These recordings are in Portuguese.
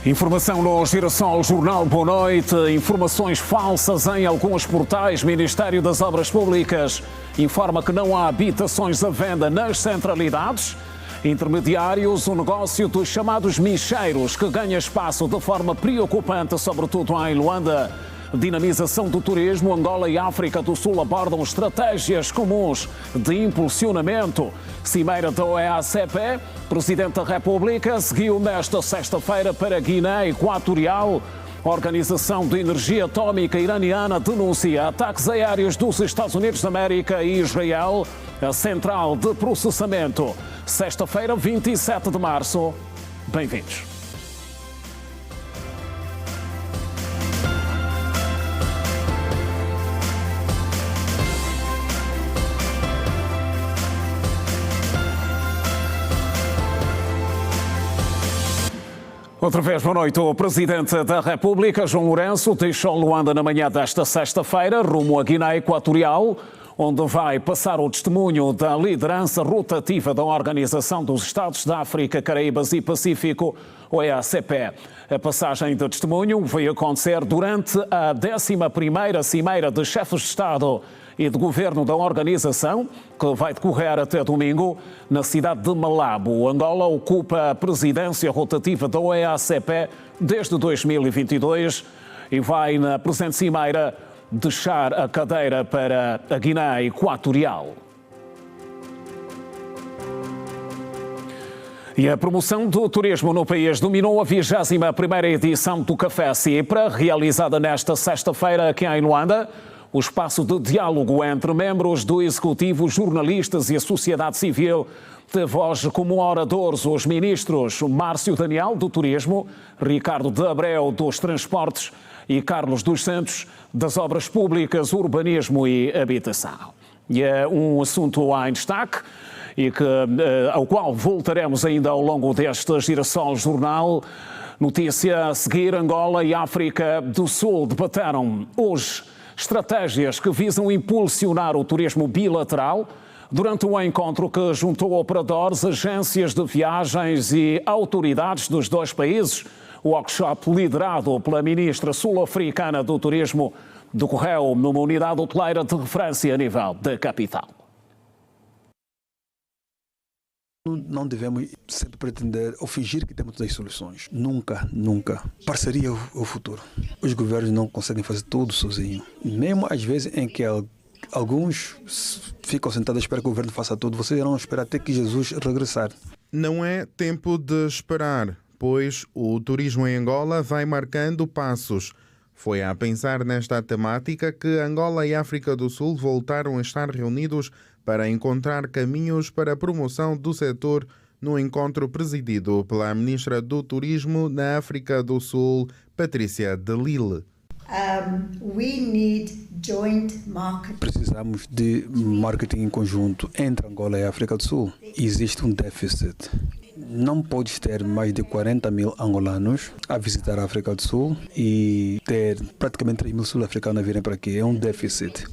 Informação no Girassol Jornal, boa noite. Informações falsas em alguns portais. Ministério das Obras Públicas informa que não há habitações à venda nas centralidades. Intermediários, o negócio dos chamados micheiros, que ganha espaço de forma preocupante, sobretudo em Luanda. Dinamização do turismo, Angola e África do Sul abordam estratégias comuns de impulsionamento. Cimeira da OEA-CP, Presidente da República seguiu nesta sexta-feira para Guiné Equatorial. A Organização de Energia Atômica Iraniana denuncia ataques aéreos dos Estados Unidos da América e Israel. A central de processamento, sexta-feira, 27 de março. Bem-vindos. Outra vez, boa noite. O Presidente da República, João Lourenço, deixou Luanda na manhã desta sexta-feira, rumo à Guiné Equatorial, onde vai passar o testemunho da liderança rotativa da Organização dos Estados da África, Caraíbas e Pacífico, OEA-CP. A passagem de testemunho vai acontecer durante a 11ª Cimeira de Chefes de Estado e de Governo da organização, que vai decorrer até domingo na cidade de Malabo. Angola ocupa a presidência rotativa da OEA-CP desde 2022 e vai, na presente cimeira, deixar a cadeira para a Guiné Equatorial. E a promoção do turismo no país dominou a 21ª edição do Café Cipra, realizada nesta sexta-feira aqui em Luanda. O espaço de diálogo entre membros do Executivo, jornalistas e a sociedade civil teve hoje como oradores os ministros Márcio Daniel, do Turismo, Ricardo de Abreu, dos Transportes e Carlos dos Santos, das Obras Públicas, Urbanismo e Habitação. E é um assunto em destaque e ao qual voltaremos ainda ao longo deste Girassol Jornal. Notícia a seguir: Angola e África do Sul debateram hoje estratégias que visam impulsionar o turismo bilateral durante um encontro que juntou operadores, agências de viagens e autoridades dos dois países. O workshop, liderado pela ministra sul-africana do Turismo, decorreu numa unidade hoteleira de referência a nível da capital. Não devemos sempre pretender ou fingir que temos todas as soluções. Nunca, nunca. Parceria é o futuro. Os governos não conseguem fazer tudo sozinhos. Mesmo às vezes em que alguns ficam sentados à espera que o governo faça tudo, vocês irão esperar até que Jesus regressar. Não é tempo de esperar, pois o turismo em Angola vai marcando passos. Foi a pensar nesta temática que Angola e África do Sul voltaram a estar reunidos para encontrar caminhos para a promoção do setor no encontro presidido pela Ministra do Turismo na África do Sul, Patrícia de Lille. Precisamos de marketing em conjunto entre Angola e África do Sul. Existe um déficit. Não podes ter mais de 40 mil angolanos a visitar a África do Sul e ter praticamente 3 mil sul-africanos a virem para aqui. É um déficit.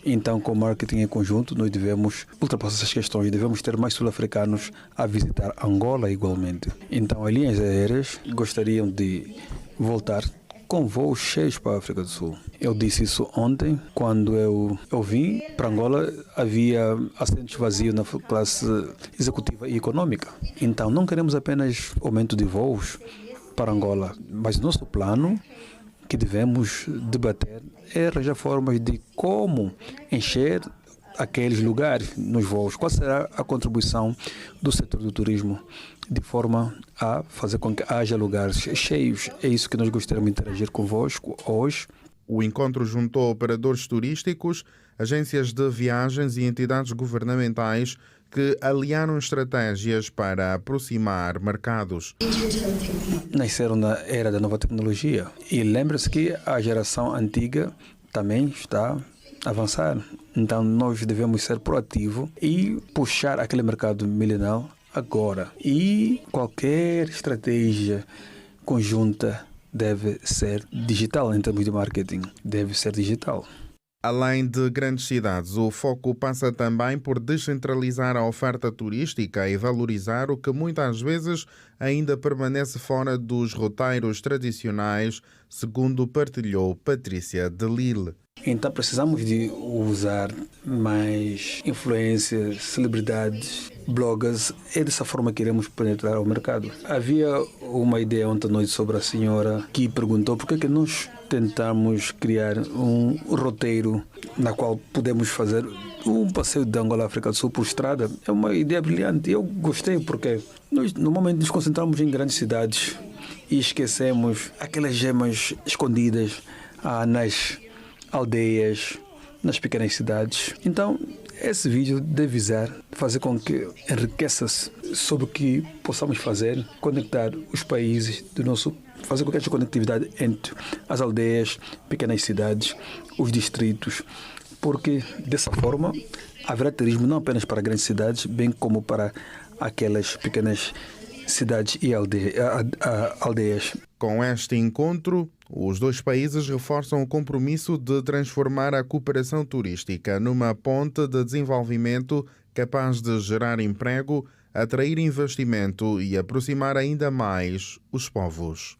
Então, com marketing em conjunto, nós devemos ultrapassar essas questões. Devemos ter mais sul-africanos a visitar Angola igualmente. Então, as linhas aéreas gostariam de voltar com voos cheios para a África do Sul. Eu disse isso ontem, quando eu vim para Angola, havia assentos vazios na classe executiva e econômica. Então, não queremos apenas aumento de voos para Angola, mas nosso plano que devemos debater é arranjar formas de como encher aqueles lugares nos voos. Qual será a contribuição do setor do turismo de forma a fazer com que haja lugares cheios? É isso que nós gostaríamos de interagir convosco hoje. O encontro juntou operadores turísticos, agências de viagens e entidades governamentais que aliaram estratégias para aproximar mercados. Nasceram na era da nova tecnologia e lembre-se que a geração antiga também está a avançar. Então nós devemos ser proativos e puxar aquele mercado milenar agora. E qualquer estratégia conjunta deve ser digital em termos de marketing. Deve ser digital. Além de grandes cidades, o foco passa também por descentralizar a oferta turística e valorizar o que muitas vezes ainda permanece fora dos roteiros tradicionais, segundo partilhou Patrícia de Lille. Então precisamos de usar mais influências, celebridades, bloggers. É dessa forma que iremos penetrar o mercado. Havia uma ideia ontem à noite sobre a senhora que perguntou por que nós tentamos criar um roteiro na qual podemos fazer um passeio de Angola à África do Sul por estrada. É uma ideia brilhante. Eu gostei porque nós normalmente nos concentramos em grandes cidades e esquecemos aquelas gemas escondidas nas aldeias, nas pequenas cidades. Então, esse vídeo deve visar fazer com que enriqueça-se sobre o que possamos fazer, conectar os países do nosso, fazer com que esta conectividade entre as aldeias, pequenas cidades, os distritos, porque dessa forma haverá turismo não apenas para grandes cidades, bem como para aquelas pequenas cidades e aldeias. Com este encontro, os dois países reforçam o compromisso de transformar a cooperação turística numa ponte de desenvolvimento capaz de gerar emprego, atrair investimento e aproximar ainda mais os povos.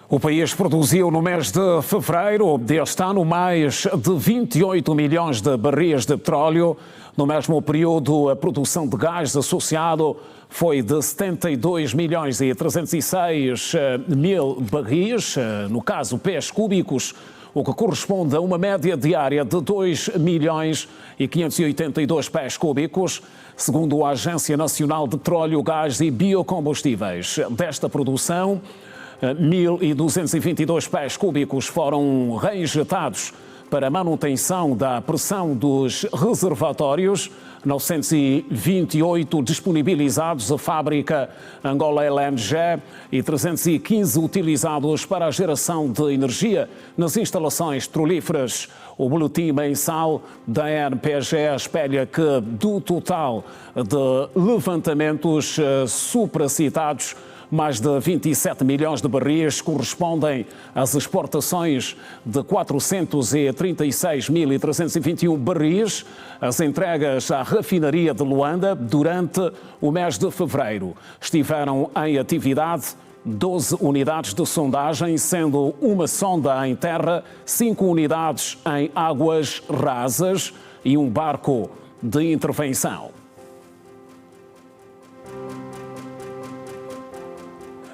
O país produziu no mês de fevereiro deste ano mais de 28 milhões de barris de petróleo. No mesmo período, a produção de gás associado foi de 72 milhões e 306 mil barris, no caso pés cúbicos, o que corresponde a uma média diária de 2 milhões e 582 pés cúbicos, segundo a Agência Nacional de Petróleo, Gás e Biocombustíveis. Desta produção, 1.222 pés cúbicos foram reinjetados para manutenção da pressão dos reservatórios, 928 disponibilizados à fábrica Angola LNG e 315 utilizados para a geração de energia nas instalações petrolíferas. O boletim mensal da ANPG espelha que, do total de levantamentos supracitados, mais de 27 milhões de barris correspondem às exportações de 436.321 barris, as entregas à refinaria de Luanda durante o mês de fevereiro. Estiveram em atividade 12 unidades de sondagem, sendo uma sonda em terra, 5 unidades em águas rasas e um barco de intervenção.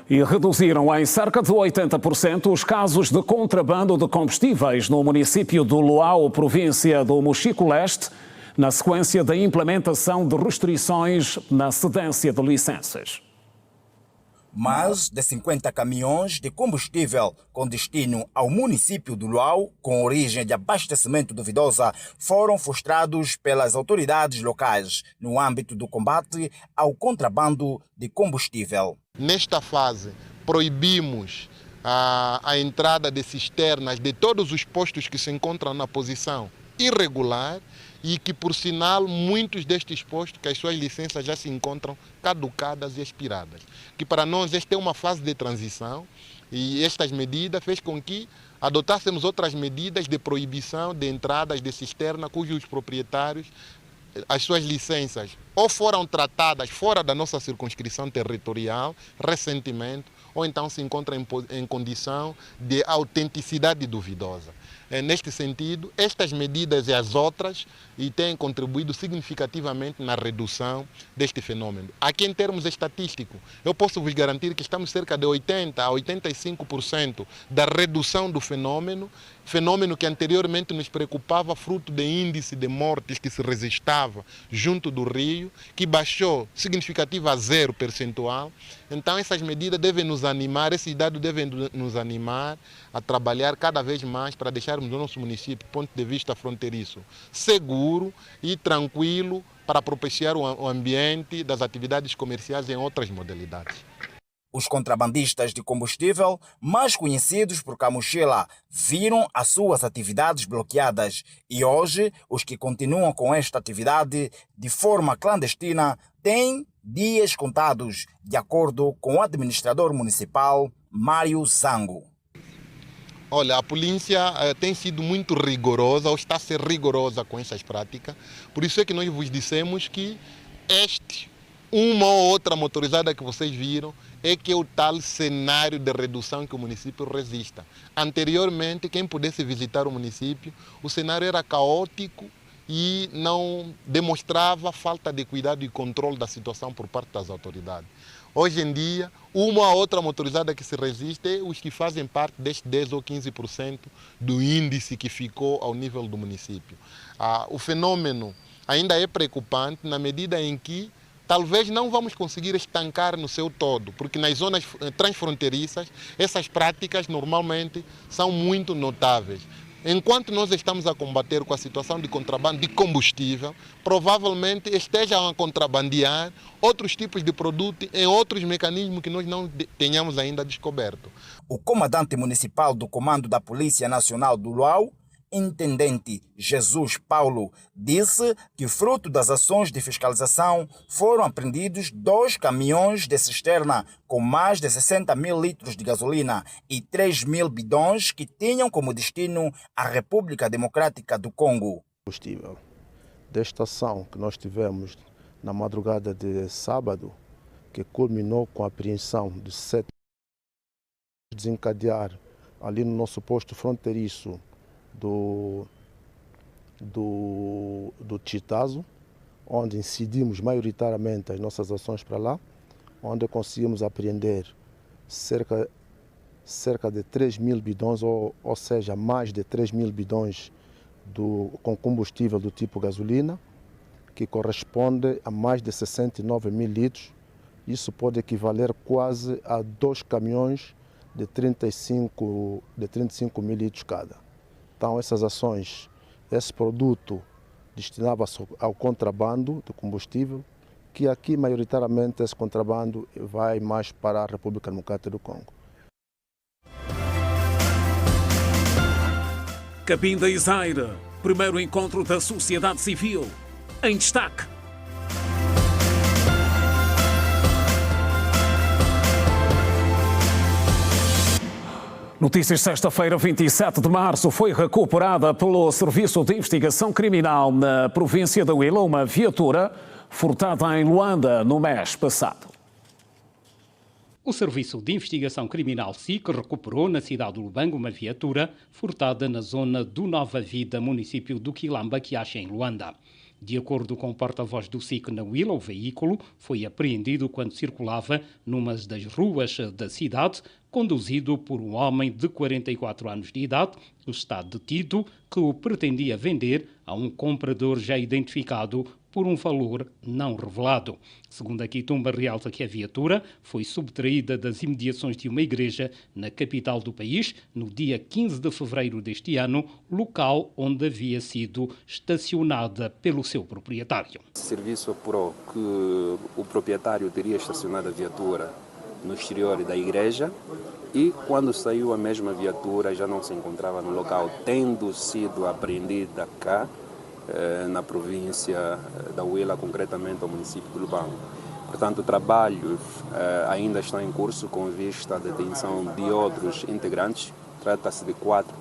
E reduziram em cerca de 80% os casos de contrabando de combustíveis no município do Luau, província do Mochico-Leste, na sequência da implementação de restrições na cedência de licenças. Mais de 50 caminhões de combustível com destino ao município do Luau, com origem de abastecimento duvidosa, foram frustrados pelas autoridades locais no âmbito do combate ao contrabando de combustível. Nesta fase, proibimos a entrada de cisternas de todos os postos que se encontram na posição irregular e que, por sinal, muitos destes postos, que as suas licenças já se encontram caducadas e expiradas. Que para nós esta é uma fase de transição e estas medidas fez com que adotássemos outras medidas de proibição de entradas de cisterna cujos proprietários, as suas licenças ou foram tratadas fora da nossa circunscrição territorial recentemente, ou então se encontram em condição de autenticidade duvidosa. Neste sentido, estas medidas e as outras têm contribuído significativamente na redução deste fenômeno. Aqui, em termos estatísticos, eu posso vos garantir que estamos cerca de 80% a 85% da redução do fenômeno que anteriormente nos preocupava, fruto de índice de mortes que se registrava junto do rio, que baixou significativo a 0 percentual. Então essas medidas devem nos animar, esses dados devem nos animar a trabalhar cada vez mais para deixarmos o nosso município, do ponto de vista fronteiriço, seguro e tranquilo para propiciar o ambiente das atividades comerciais em outras modalidades. Os contrabandistas de combustível, mais conhecidos por Camochila, viram as suas atividades bloqueadas e hoje os que continuam com esta atividade de forma clandestina têm dias contados, de acordo com o administrador municipal, Mário Zango. Olha, a polícia tem sido muito rigorosa, ou está a ser rigorosa com essas práticas. Por isso é que nós vos dissemos que uma ou outra motorizada que vocês viram, é que é o tal cenário de redução que o município resista. Anteriormente, quem pudesse visitar o município, o cenário era caótico e não demonstrava falta de cuidado e controle da situação por parte das autoridades. Hoje em dia, uma ou outra motorizada que se resiste é os que fazem parte deste 10 ou 15% do índice que ficou ao nível do município. O fenômeno ainda é preocupante na medida em que talvez não vamos conseguir estancar no seu todo, porque nas zonas transfronteiriças essas práticas normalmente são muito notáveis. Enquanto nós estamos a combater com a situação de contrabando de combustível, provavelmente estejam a contrabandear outros tipos de produtos em outros mecanismos que nós não tenhamos ainda descoberto. O comandante municipal do Comando da Polícia Nacional do Luau, Intendente Jesus Paulo, disse que, fruto das ações de fiscalização, foram apreendidos 2 caminhões de cisterna com mais de 60 mil litros de gasolina e 3 mil bidões que tinham como destino a República Democrática do Congo. Desta ação que nós tivemos na madrugada de sábado, que culminou com a apreensão de 7 desencadear ali no nosso posto fronteiriço do Chitazo, onde incidimos maioritariamente as nossas ações para lá, onde conseguimos apreender cerca de 3 mil bidões, ou seja, mais de 3 mil bidões com combustível do tipo gasolina, que corresponde a mais de 69 mil litros. Isso pode equivaler quase a 2 caminhões de 35 mil litros cada. Então, essas ações, esse produto destinava-se ao contrabando de combustível, que aqui, maioritariamente, esse contrabando vai mais para a República Democrática do Congo. Cabinda e Zaire, primeiro encontro da sociedade civil. Em destaque. Notícias sexta-feira, 27 de março, foi recuperada pelo Serviço de Investigação Criminal na província da Huila uma viatura furtada em Luanda no mês passado. O Serviço de Investigação Criminal SIC recuperou na cidade do Lubango uma viatura furtada na zona do Nova Vida, município do Quilamba, que acha em Luanda. De acordo com o porta-voz do SIC na Huila, o veículo foi apreendido quando circulava numa das ruas da cidade, conduzido por um homem de 44 anos de idade, que está detido, que o pretendia vender a um comprador já identificado por um valor não revelado. Segundo a Quitumba, realça que a viatura foi subtraída das imediações de uma igreja na capital do país no dia 15 de fevereiro deste ano, local onde havia sido estacionada pelo seu proprietário. O serviço apurou que o proprietário teria estacionado a viatura no exterior da igreja e quando saiu a mesma viatura já não se encontrava no local, tendo sido apreendida cá na província da Huila, concretamente ao município de Lubango. Portanto, trabalhos ainda estão em curso com vista à detenção de outros integrantes. Trata-se de 4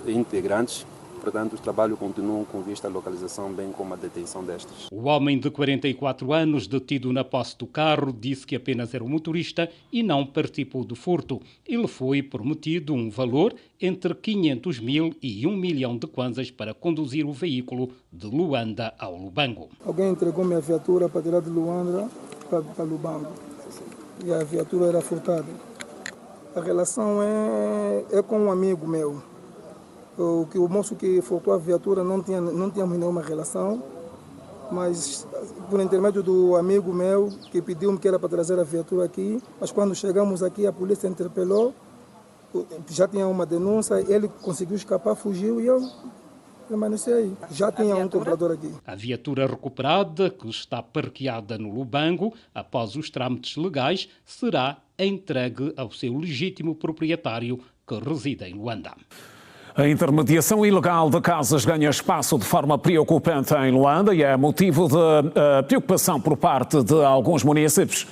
integrantes. Portanto, os trabalhos continuam com vista à localização, bem como a detenção destes. O homem de 44 anos, detido na posse do carro, disse que apenas era o motorista e não participou do furto. Ele foi prometido um valor entre 500 mil e 1 milhão de kwanzas para conduzir o veículo de Luanda ao Lubango. Alguém entregou-me a viatura para tirar de Luanda para Lubango e a viatura era furtada. A relação é com um amigo meu. O moço que furtou a viatura não tínhamos nenhuma relação, mas por intermédio do amigo meu que pediu-me que era para trazer a viatura aqui, mas quando chegamos aqui a polícia interpelou, já tinha uma denúncia, ele conseguiu escapar, fugiu e eu permaneci aí. Já tinha um comprador aqui. A viatura recuperada, que está parqueada no Lubango, após os trâmites legais, será entregue ao seu legítimo proprietário que reside em Luanda. A intermediação ilegal de casas ganha espaço de forma preocupante em Luanda e é motivo de preocupação por parte de alguns municípios.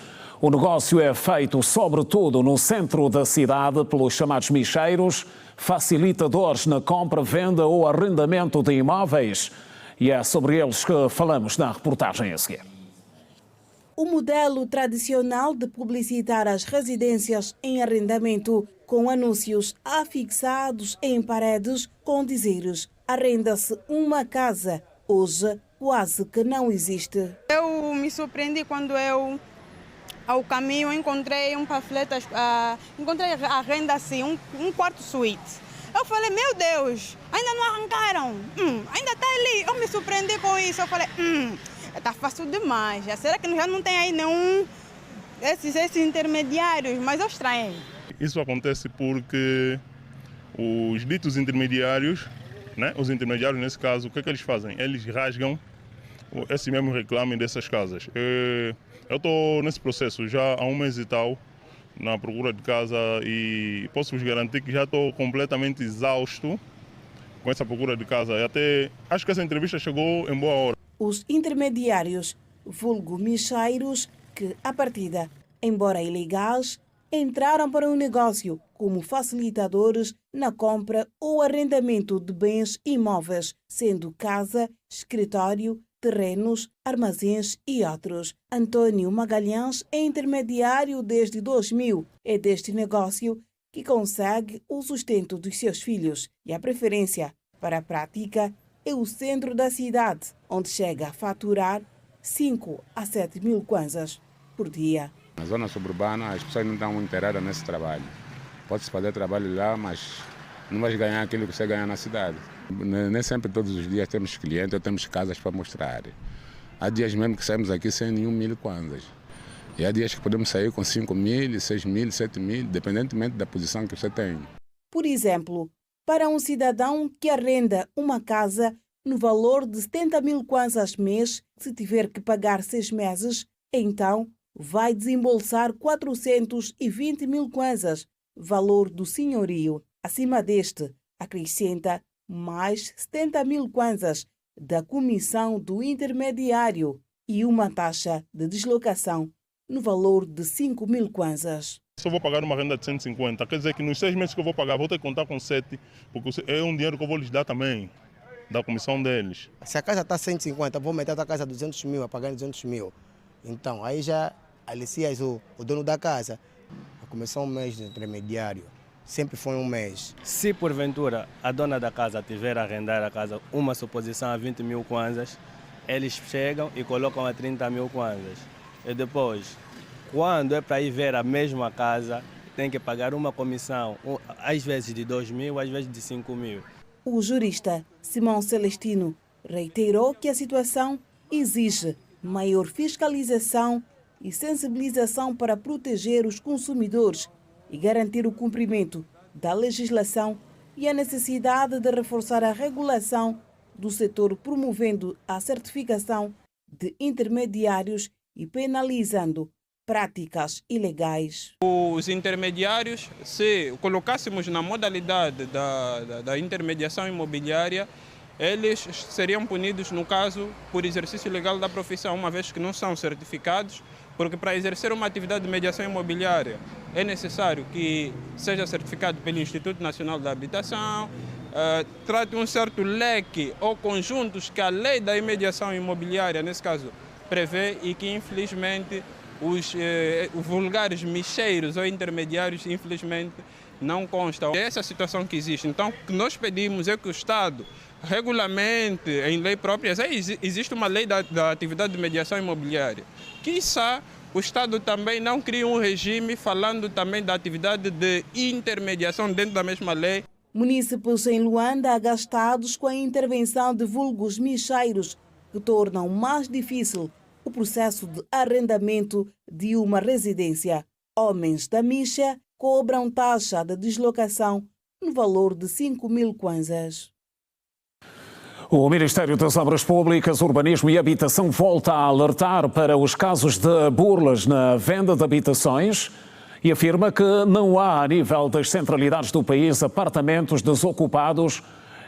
O negócio é feito sobretudo no centro da cidade pelos chamados micheiros, facilitadores na compra, venda ou arrendamento de imóveis. E é sobre eles que falamos na reportagem a seguir. O modelo tradicional de publicitar as residências em arrendamento com anúncios afixados em paredes com dizeres "arrenda-se uma casa", hoje quase que não existe. Eu me surpreendi quando eu, ao caminho, encontrei um panfleto, encontrei a renda assim, um quarto suíte. Eu falei, meu Deus, ainda não arrancaram, ainda está ali. Eu me surpreendi com isso, eu falei, está fácil demais. Será que já não tem aí nenhum esses intermediários? Mas eu estranhei. Isso acontece porque os ditos intermediários, né, os intermediários nesse caso, o que é que eles fazem? Eles rasgam esse mesmo reclame dessas casas. Eu estou nesse processo já há um mês e tal, na procura de casa, e posso vos garantir que já estou completamente exausto com essa procura de casa. E até acho que essa entrevista chegou em boa hora. Os intermediários, vulgo micheiros, que à partida, embora ilegais, entraram para o negócio como facilitadores na compra ou arrendamento de bens imóveis, sendo casa, escritório, terrenos, armazéns e outros. Antônio Magalhães é intermediário desde 2000. É deste negócio que consegue o sustento dos seus filhos e a preferência para a prática é o centro da cidade, onde chega a faturar 5 a 7 mil kwanzas por dia. Na zona suburbana as pessoas não estão muito inteiradas nesse trabalho. Pode-se fazer trabalho lá, mas não vai ganhar aquilo que você ganha na cidade. Nem sempre todos os dias temos clientes ou temos casas para mostrar. Há dias mesmo que saímos aqui sem nenhum 1000 kwanzas. E há dias que podemos sair com 5 mil, 6 mil, 7 mil, independentemente da posição que você tem. Por exemplo, para um cidadão que arrenda uma casa no valor de 70 mil kwanzas mês, se tiver que pagar 6 meses, então vai desembolsar 420 mil kwanzas, valor do senhorio. Acima deste, acrescenta mais 70 mil kwanzas da comissão do intermediário e uma taxa de deslocação no valor de 5 mil kwanzas. Se eu vou pagar uma renda de 150, quer dizer que nos 6 meses que eu vou pagar, vou ter que contar com 7, porque é um dinheiro que eu vou lhes dar também, da comissão deles. Se a casa está 150, vou meter a casa 200 mil, a pagar 200 mil. Então, aí já alicias o dono da casa. A comissão um mês de intermediário. Sempre foi um mês. Se porventura a dona da casa tiver a arrendar a casa, uma suposição a 20 mil kwanzas, eles chegam e colocam a 30 mil kwanzas. E depois, quando é para ir ver a mesma casa, tem que pagar uma comissão, às vezes de 2 mil, às vezes de 5 mil. O jurista Simão Celestino reiterou que a situação exige maior fiscalização e sensibilização para proteger os consumidores e garantir o cumprimento da legislação e a necessidade de reforçar a regulação do setor, promovendo a certificação de intermediários e penalizando práticas ilegais. Os intermediários, se colocássemos na modalidade da intermediação imobiliária, eles seriam punidos, no caso, por exercício ilegal da profissão, uma vez que não são certificados, porque para exercer uma atividade de mediação imobiliária é necessário que seja certificado pelo Instituto Nacional da Habitação, trate um certo leque ou conjuntos que a lei da mediação imobiliária, nesse caso, prevê e que, infelizmente, os vulgares micheiros ou intermediários, infelizmente, não constam. É essa a situação que existe. Então, o que nós pedimos é que o Estado regulamente, em lei própria, existe uma lei da atividade de mediação imobiliária. Quiçá o Estado também não cria um regime falando também da atividade de intermediação dentro da mesma lei. Munícipes em Luanda agastados com a intervenção de vulgos micheiros que tornam mais difícil o processo de arrendamento de uma residência. Homens da Mixa cobram taxa de deslocação no valor de 5 mil kwanzas. O Ministério das Obras Públicas, Urbanismo e Habitação volta a alertar para os casos de burlas na venda de habitações e afirma que não há, a nível das centralidades do país, apartamentos desocupados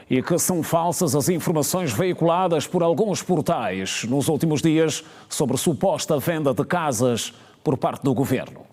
e que são falsas as informações veiculadas por alguns portais nos últimos dias sobre suposta venda de casas por parte do governo.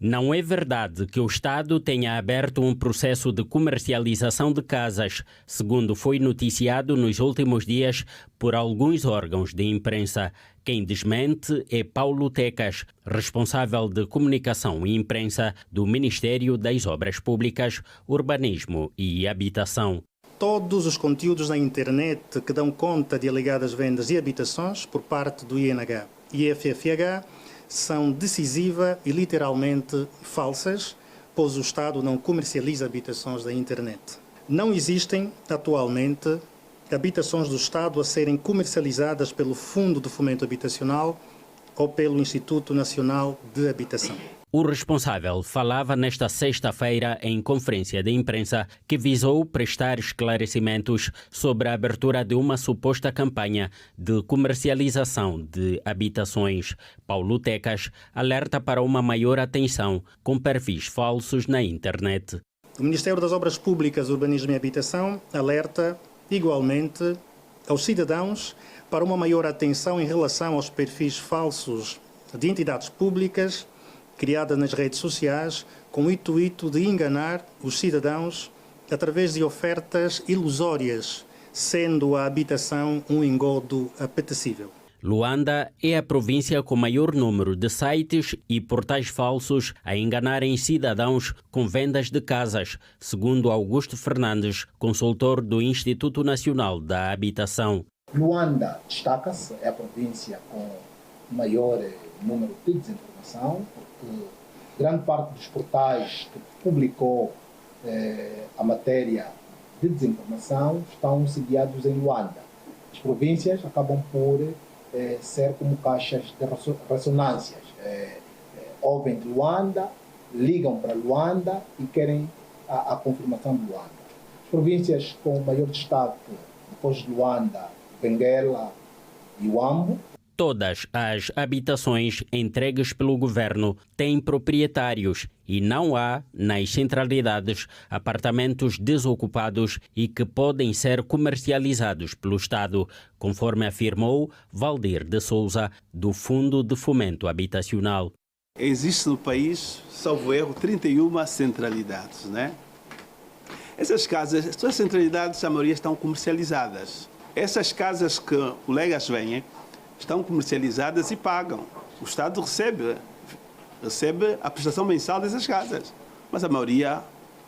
Não é verdade que o Estado tenha aberto um processo de comercialização de casas, segundo foi noticiado nos últimos dias por alguns órgãos de imprensa. Quem desmente é Paulo Tecas, responsável de comunicação e imprensa do Ministério das Obras Públicas, Urbanismo e Habitação. Todos os conteúdos na internet que dão conta de alegadas vendas de habitações por parte do INH e FFH são decisiva e literalmente falsas, pois o Estado não comercializa habitações da internet. Não existem, atualmente, habitações do Estado a serem comercializadas pelo Fundo de Fomento Habitacional ou pelo Instituto Nacional de Habitação. O responsável falava nesta sexta-feira em conferência de imprensa que visou prestar esclarecimentos sobre a abertura de uma suposta campanha de comercialização de habitações. Paulo Tecas alerta para uma maior atenção com perfis falsos na internet. O Ministério das Obras Públicas, Urbanismo e Habitação alerta igualmente aos cidadãos para uma maior atenção em relação aos perfis falsos de entidades públicas criada nas redes sociais com o intuito de enganar os cidadãos através de ofertas ilusórias, sendo a habitação um engodo apetecível. Luanda é a província com maior número de sites e portais falsos a enganarem cidadãos com vendas de casas, segundo Augusto Fernandes, consultor do Instituto Nacional da Habitação. Luanda destaca-se, é a província com maior número de desinformação, porque grande parte dos portais que publicou a matéria de desinformação estão sediados em Luanda. As províncias acabam por ser como caixas de ressonâncias. Ouvem de Luanda, ligam para Luanda e querem a confirmação de Luanda. As províncias com maior destaque depois de Luanda, Benguela e Huambo. Todas as habitações entregues pelo governo têm proprietários e não há, nas centralidades, apartamentos desocupados e que podem ser comercializados pelo Estado, conforme afirmou Valdir de Souza, do Fundo de Fomento Habitacional. Existe no país, salvo erro, 31 centralidades, né? Essas casas, essas centralidades, a maioria estão comercializadas. Essas casas que colegas vêm, estão comercializadas e pagam. O Estado recebe a prestação mensal dessas casas. Mas a maioria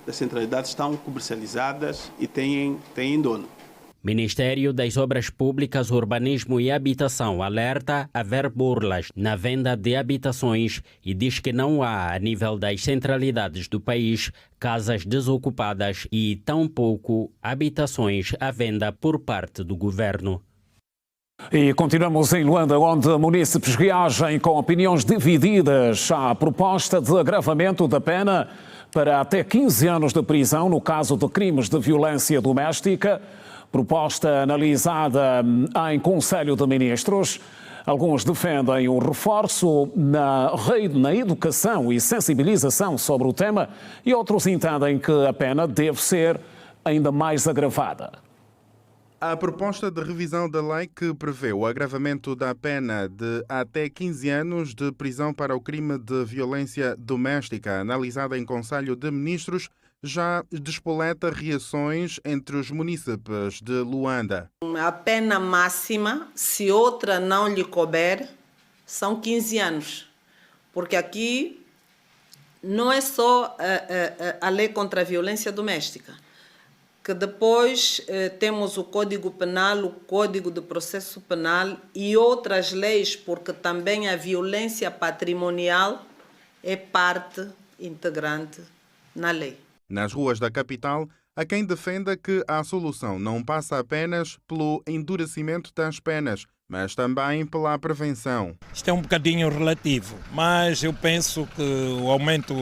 das centralidades estão comercializadas e têm dono. Ministério das Obras Públicas, Urbanismo e Habitação alerta haver burlas na venda de habitações e diz que não há, a nível das centralidades do país, casas desocupadas e tampouco habitações à venda por parte do governo. E continuamos em Luanda, onde munícipes reagem com opiniões divididas à proposta de agravamento da pena para até 15 anos de prisão no caso de crimes de violência doméstica, proposta analisada em Conselho de Ministros. Alguns defendem o reforço na educação e sensibilização sobre o tema e outros entendem que a pena deve ser ainda mais agravada. A proposta de revisão da lei que prevê o agravamento da pena de até 15 anos de prisão para o crime de violência doméstica, analisada em Conselho de Ministros, já despoleta reações entre os munícipes de Luanda. A pena máxima, se outra não lhe couber, são 15 anos. Porque aqui não é só a lei contra a violência doméstica, que depois temos o Código Penal, o Código de Processo Penal e outras leis, porque também a violência patrimonial é parte integrante na lei. Nas ruas da capital, há quem defenda que a solução não passa apenas pelo endurecimento das penas, mas também pela prevenção. Isto é um bocadinho relativo, mas eu penso que o aumento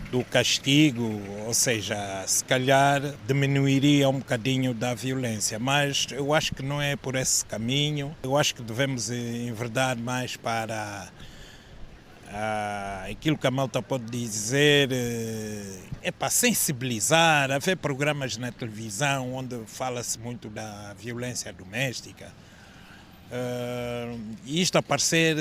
do castigo, ou seja, se calhar diminuiria um bocadinho da violência, mas eu acho que não é por esse caminho. Eu acho que devemos enverdar mais para aquilo que a malta pode dizer, é para sensibilizar, haver programas na televisão onde fala-se muito da violência doméstica. isto aparecer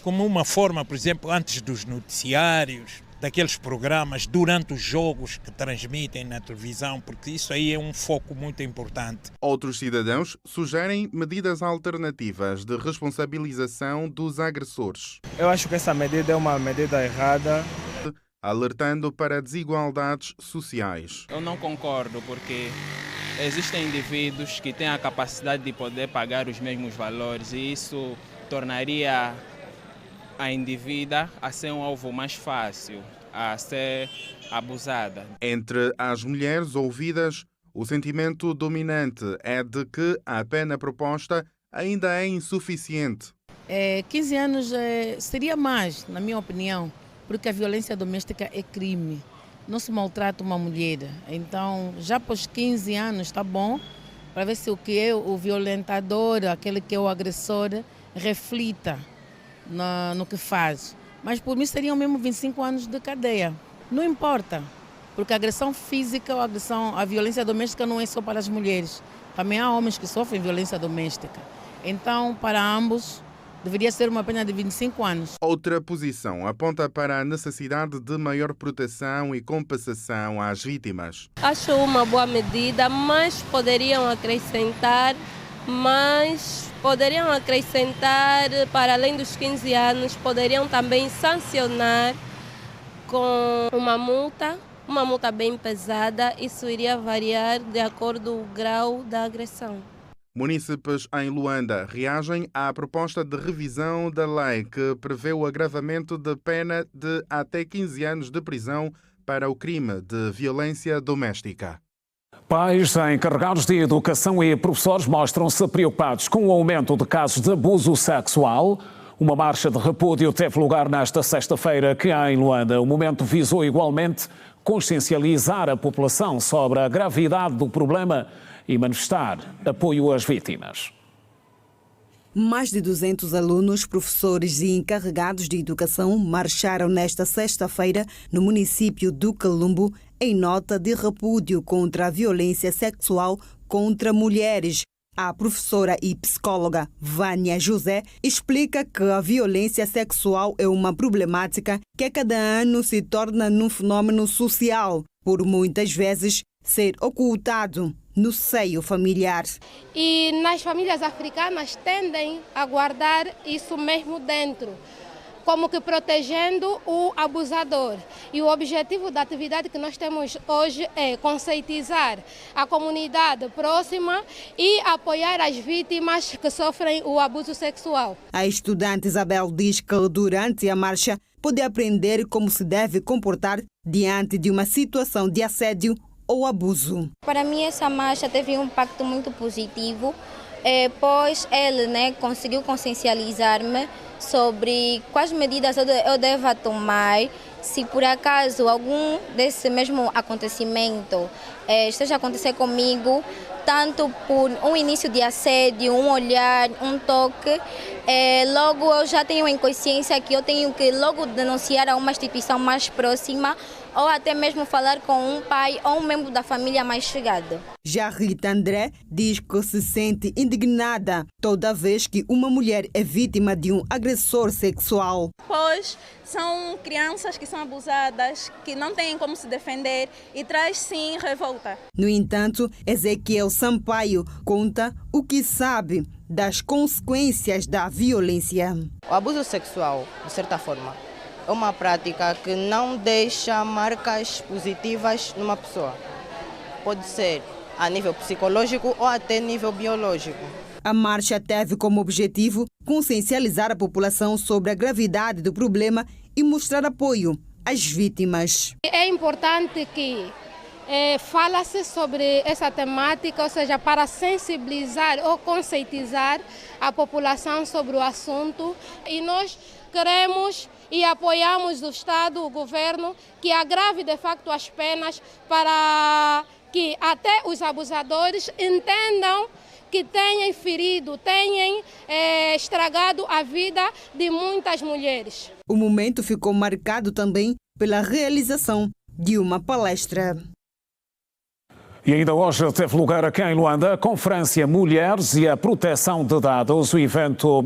como uma forma, por exemplo, antes dos noticiários, daqueles programas, durante os jogos que transmitem na televisão, porque isso aí é um foco muito importante. Outros cidadãos sugerem medidas alternativas de responsabilização dos agressores. Eu acho que essa medida é uma medida errada, alertando para desigualdades sociais. Eu não concordo, porque existem indivíduos que têm a capacidade de poder pagar os mesmos valores e isso tornaria a indivídua a ser um alvo mais fácil, a ser abusada. Entre as mulheres ouvidas, o sentimento dominante é de que a pena proposta ainda é insuficiente. 15 anos seria mais, na minha opinião, porque a violência doméstica é crime. Não se maltrata uma mulher. Então, já após 15 anos está bom, para ver se o que é o violentador, aquele que é o agressor, reflita no que faz. Mas por mim seriam mesmo 25 anos de cadeia. Não importa, porque a agressão física ou a violência doméstica não é só para as mulheres. Também há homens que sofrem violência doméstica. Então, para ambos, deveria ser uma pena de 25 anos. Outra posição aponta para a necessidade de maior proteção e compensação às vítimas. Acho uma boa medida, mas poderiam acrescentar, para além dos 15 anos, poderiam também sancionar com uma multa bem pesada. Isso iria variar de acordo com o grau da agressão. Munícipes em Luanda reagem à proposta de revisão da lei que prevê o agravamento de pena de até 15 anos de prisão para o crime de violência doméstica. Pais encarregados de educação e professores mostram-se preocupados com o aumento de casos de abuso sexual. Uma marcha de repúdio teve lugar nesta sexta-feira aqui em Luanda. O momento visou igualmente consciencializar a população sobre a gravidade do problema e manifestar apoio às vítimas. Mais de 200 alunos, professores e encarregados de educação marcharam nesta sexta-feira no município do Calumbo em nota de repúdio contra a violência sexual contra mulheres. A professora e psicóloga Vânia José explica que a violência sexual é uma problemática que a cada ano se torna um fenômeno social, por muitas vezes ser ocultado no seio familiar. E nas famílias africanas tendem a guardar isso mesmo dentro, como que protegendo o abusador. E o objetivo da atividade que nós temos hoje é conscientizar a comunidade próxima e apoiar as vítimas que sofrem o abuso sexual. A estudante Isabel diz que durante a marcha pode aprender como se deve comportar diante de uma situação de assédio ou abuso. Para mim essa marcha teve um impacto muito positivo, pois ele conseguiu consciencializar-me sobre quais medidas eu devo tomar se por acaso algum desse mesmo acontecimento esteja a acontecer comigo, tanto por um início de assédio, um olhar, um toque, logo eu já tenho em consciência que eu tenho que logo denunciar a uma instituição mais próxima ou até mesmo falar com um pai ou um membro da família mais chegado. Já Rita André diz que se sente indignada toda vez que uma mulher é vítima de um agressor sexual. Pois são crianças que são abusadas, que não têm como se defender e traz sim revolta. No entanto, Ezequiel Sampaio conta o que sabe das consequências da violência. O abuso sexual, de certa forma, é uma prática que não deixa marcas positivas numa pessoa. Pode ser a nível psicológico ou até nível biológico. A marcha teve como objetivo consciencializar a população sobre a gravidade do problema e mostrar apoio às vítimas. É importante que fala-se sobre essa temática, ou seja, para sensibilizar ou conscientizar a população sobre o assunto. E nós queremos e apoiamos o Estado, o governo, que agrave de facto as penas para que até os abusadores entendam que tenham ferido, tenham estragado a vida de muitas mulheres. O momento ficou marcado também pela realização de uma palestra. E ainda hoje teve lugar aqui em Luanda a Conferência Mulheres e a Proteção de Dados. O evento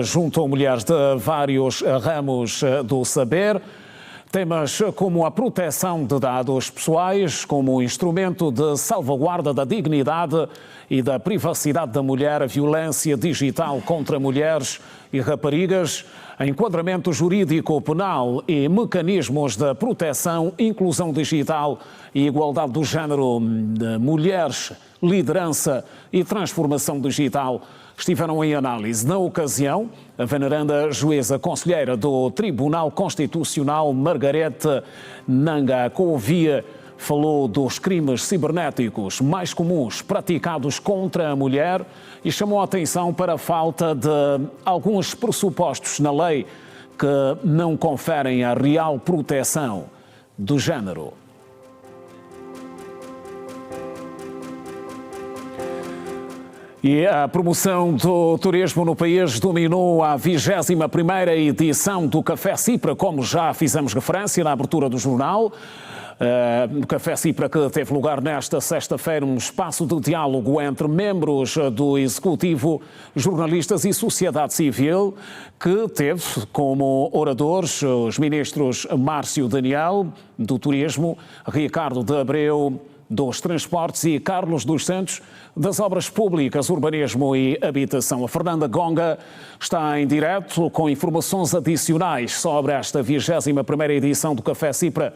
juntou mulheres de vários ramos do saber. Temas como a proteção de dados pessoais, como instrumento de salvaguarda da dignidade e da privacidade da mulher, a violência digital contra mulheres e raparigas, enquadramento jurídico penal e mecanismos de proteção, inclusão digital e igualdade do género, mulheres, liderança e transformação digital estiveram em análise. Na ocasião, a veneranda juíza conselheira do Tribunal Constitucional, Margarete Nanga Coovia, falou dos crimes cibernéticos mais comuns praticados contra a mulher e chamou a atenção para a falta de alguns pressupostos na lei que não conferem a real proteção do género. E a promoção do turismo no país dominou a 21ª edição do Café Cipra, como já fizemos referência na abertura do jornal. O Café Cipra, que teve lugar nesta sexta-feira, um espaço de diálogo entre membros do Executivo, jornalistas e sociedade civil, que teve como oradores os ministros Márcio Daniel, do Turismo, Ricardo de Abreu, dos Transportes e Carlos dos Santos, das Obras Públicas, Urbanismo e Habitação. A Fernanda Gonga está em direto com informações adicionais sobre esta 21ª edição do Café Cipra.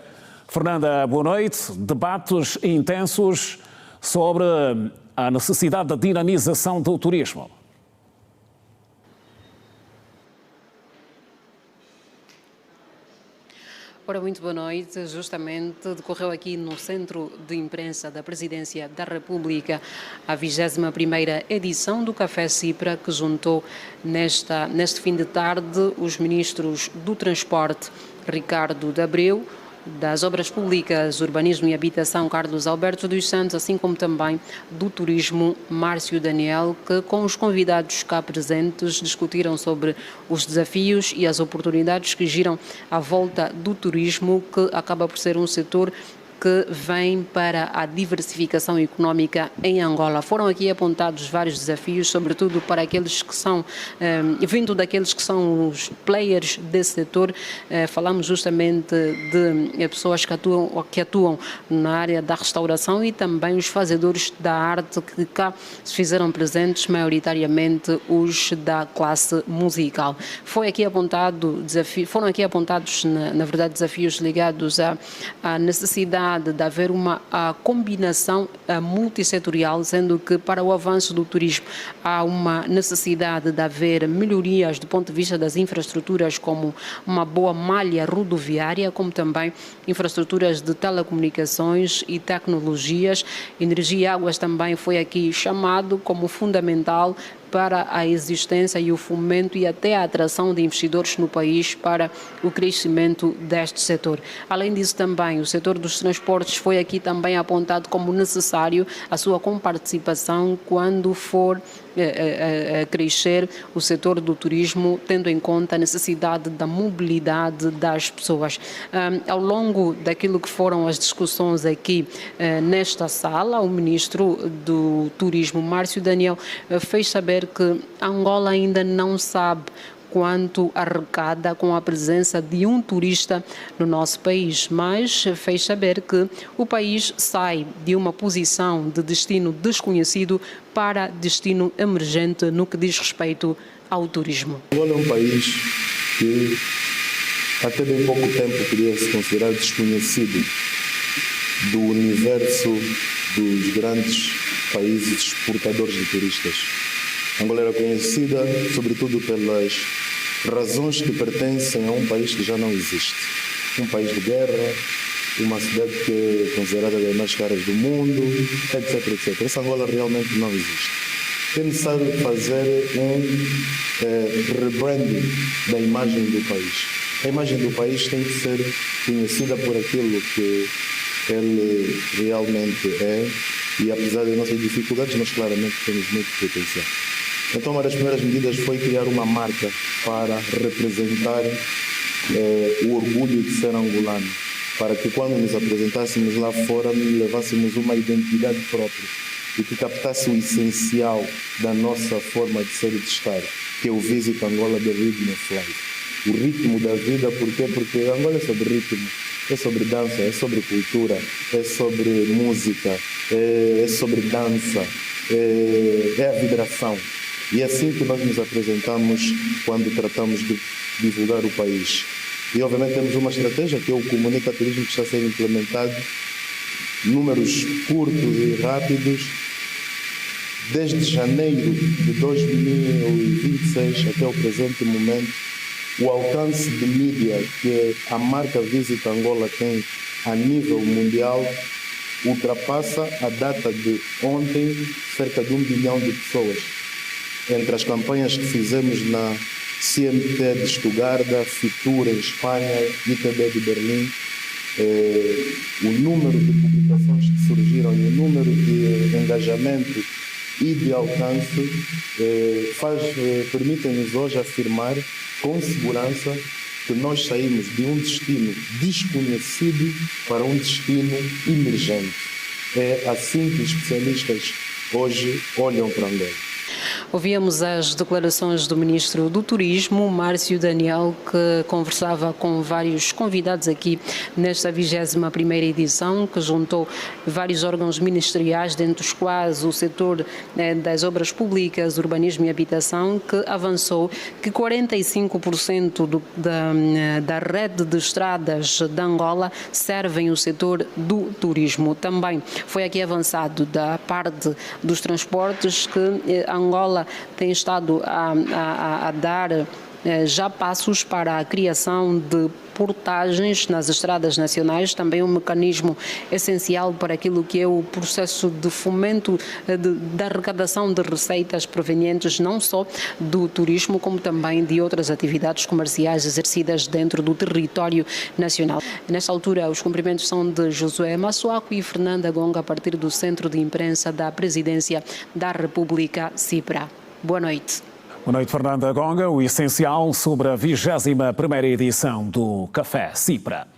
Fernanda, boa noite. Debates intensos sobre a necessidade da dinamização do turismo. Ora, muito boa noite. Justamente decorreu aqui no Centro de Imprensa da Presidência da República a 21ª edição do Café Cipra, que juntou neste fim de tarde os ministros do Transporte, Ricardo de Abreu, das Obras Públicas, Urbanismo e Habitação, Carlos Alberto dos Santos, assim como também do Turismo, Márcio Daniel, que com os convidados cá presentes discutiram sobre os desafios e as oportunidades que giram à volta do turismo, que acaba por ser um setor que vem para a diversificação económica em Angola. Foram aqui apontados vários desafios, sobretudo para aqueles que são, vindo daqueles que são os players desse setor. Falamos justamente de pessoas que atuam na área da restauração e também os fazedores da arte que cá se fizeram presentes, maioritariamente os da classe musical. Foram aqui apontados, na verdade, desafios ligados à necessidade de haver uma combinação multissetorial, sendo que para o avanço do turismo há uma necessidade de haver melhorias do ponto de vista das infraestruturas, como uma boa malha rodoviária, como também infraestruturas de telecomunicações e tecnologias. Energia e águas também foi aqui chamado como fundamental para a existência e o fomento e até a atração de investidores no país para o crescimento deste setor. Além disso, também o setor dos transportes foi aqui também apontado como necessário a sua comparticipação quando for crescer o setor do turismo, tendo em conta a necessidade da mobilidade das pessoas. Ao longo daquilo que foram as discussões aqui nesta sala, o ministro do Turismo, Márcio Daniel, fez saber que Angola ainda não sabe quanto arrecada com a presença de um turista no nosso país, mas fez saber que o país sai de uma posição de destino desconhecido para destino emergente no que diz respeito ao turismo. Angola é um país que até bem pouco tempo podia se considerar desconhecido do universo dos grandes países exportadores de turistas. Angola era conhecida sobretudo pelas razões que pertencem a um país que já não existe. Um país de guerra, uma cidade que é considerada das mais caras do mundo, etc, etc. Essa Angola realmente não existe. É necessário fazer um rebranding da imagem do país. A imagem do país tem que ser conhecida por aquilo que ele realmente é, e apesar das nossas dificuldades, nós claramente temos muito potencial. Então, uma das primeiras medidas foi criar uma marca para representar o orgulho de ser angolano. para que quando nos apresentássemos lá fora, levássemos uma identidade própria e que captasse o essencial da nossa forma de ser e de estar, que é o Visit Angola The Rhythm of Life. O ritmo da vida, por quê? Porque Angola é sobre ritmo, é sobre dança, é sobre cultura, é sobre música, é sobre dança, é a vibração. E é assim que nós nos apresentamos quando tratamos de divulgar o país. E obviamente temos uma estratégia que é o Comunica Turismo, que está a ser implementado, números curtos e rápidos. Desde janeiro de 2026 até o presente momento, o alcance de mídia que a marca Visit Angola tem a nível mundial ultrapassa a data de ontem cerca de 1 bilhão de pessoas. Entre as campanhas que fizemos na CMT de Stuttgart, Fitur em Espanha, ITB de Berlim, o número de publicações que surgiram e o número de engajamento e de alcance permitem-nos hoje afirmar com segurança que nós saímos de um destino desconhecido para um destino emergente. É assim que os especialistas hoje olham para Angola. Ouvíamos as declarações do Ministro do Turismo, Márcio Daniel, que conversava com vários convidados aqui nesta 21ª edição, que juntou vários órgãos ministeriais, dentre os quais o setor das obras públicas, urbanismo e habitação, que avançou que 45% da rede de estradas de Angola servem o setor do turismo. Também foi aqui avançado da parte dos transportes que Angola tem estado a dar já passos para a criação de portagens nas estradas nacionais, também um mecanismo essencial para aquilo que é o processo de fomento da arrecadação de receitas provenientes não só do turismo, como também de outras atividades comerciais exercidas dentro do território nacional. Nesta altura, os cumprimentos são de Josué Massuaco e Fernanda Gonga, a partir do Centro de Imprensa da Presidência da República, CIPRA. Boa noite. Boa noite, Fernanda Gonga. O essencial sobre a 21ª edição do Café CIPRA.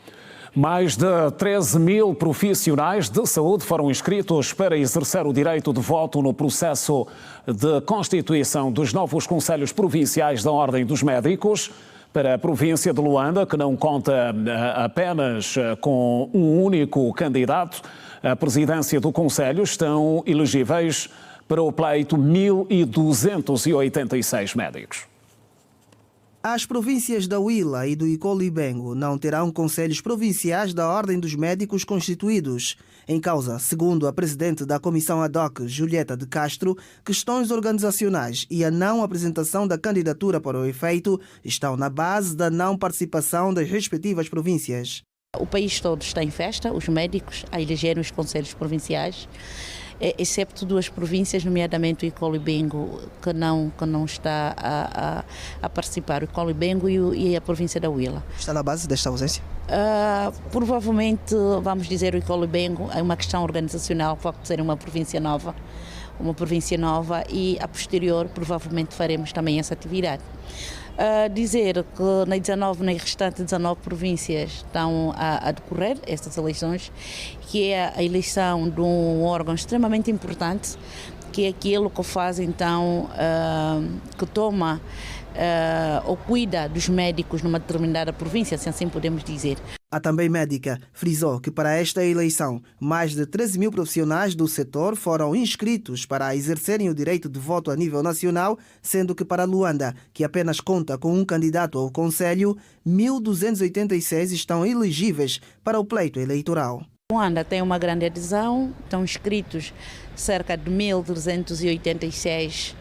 Mais de 13 mil profissionais de saúde foram inscritos para exercer o direito de voto no processo de constituição dos novos conselhos provinciais da Ordem dos Médicos. Para a província de Luanda, que não conta apenas com um único candidato à presidência do Conselho, estão elegíveis para o pleito 1.286 médicos. As províncias da Huila e do Icolibengo não terão conselhos provinciais da Ordem dos Médicos constituídos. Em causa, segundo a presidente da Comissão ad hoc, Julieta de Castro, questões organizacionais e a não apresentação da candidatura para o efeito estão na base da não participação das respectivas províncias. O país todo está em festa, os médicos a elegerem os conselhos provinciais, excepto duas províncias, nomeadamente o Icolibengo, que não está a participar, o Icolibengo e a província da Huila. Está na base desta ausência? Provavelmente, vamos dizer, o Icolibengo é uma questão organizacional, pode ser uma província nova e, a posterior, provavelmente faremos também essa atividade. Dizer que nas restantes 19 províncias estão a decorrer estas eleições, que é a eleição de um órgão extremamente importante, que é aquilo que faz então, que toma ou cuida dos médicos numa determinada província, se assim podemos dizer. A também médica frisou que para esta eleição, mais de 13 mil profissionais do setor foram inscritos para exercerem o direito de voto a nível nacional, sendo que para Luanda, que apenas conta com um candidato ao Conselho, 1.286 estão elegíveis para o pleito eleitoral. Luanda tem uma grande adesão, estão inscritos cerca de 1.386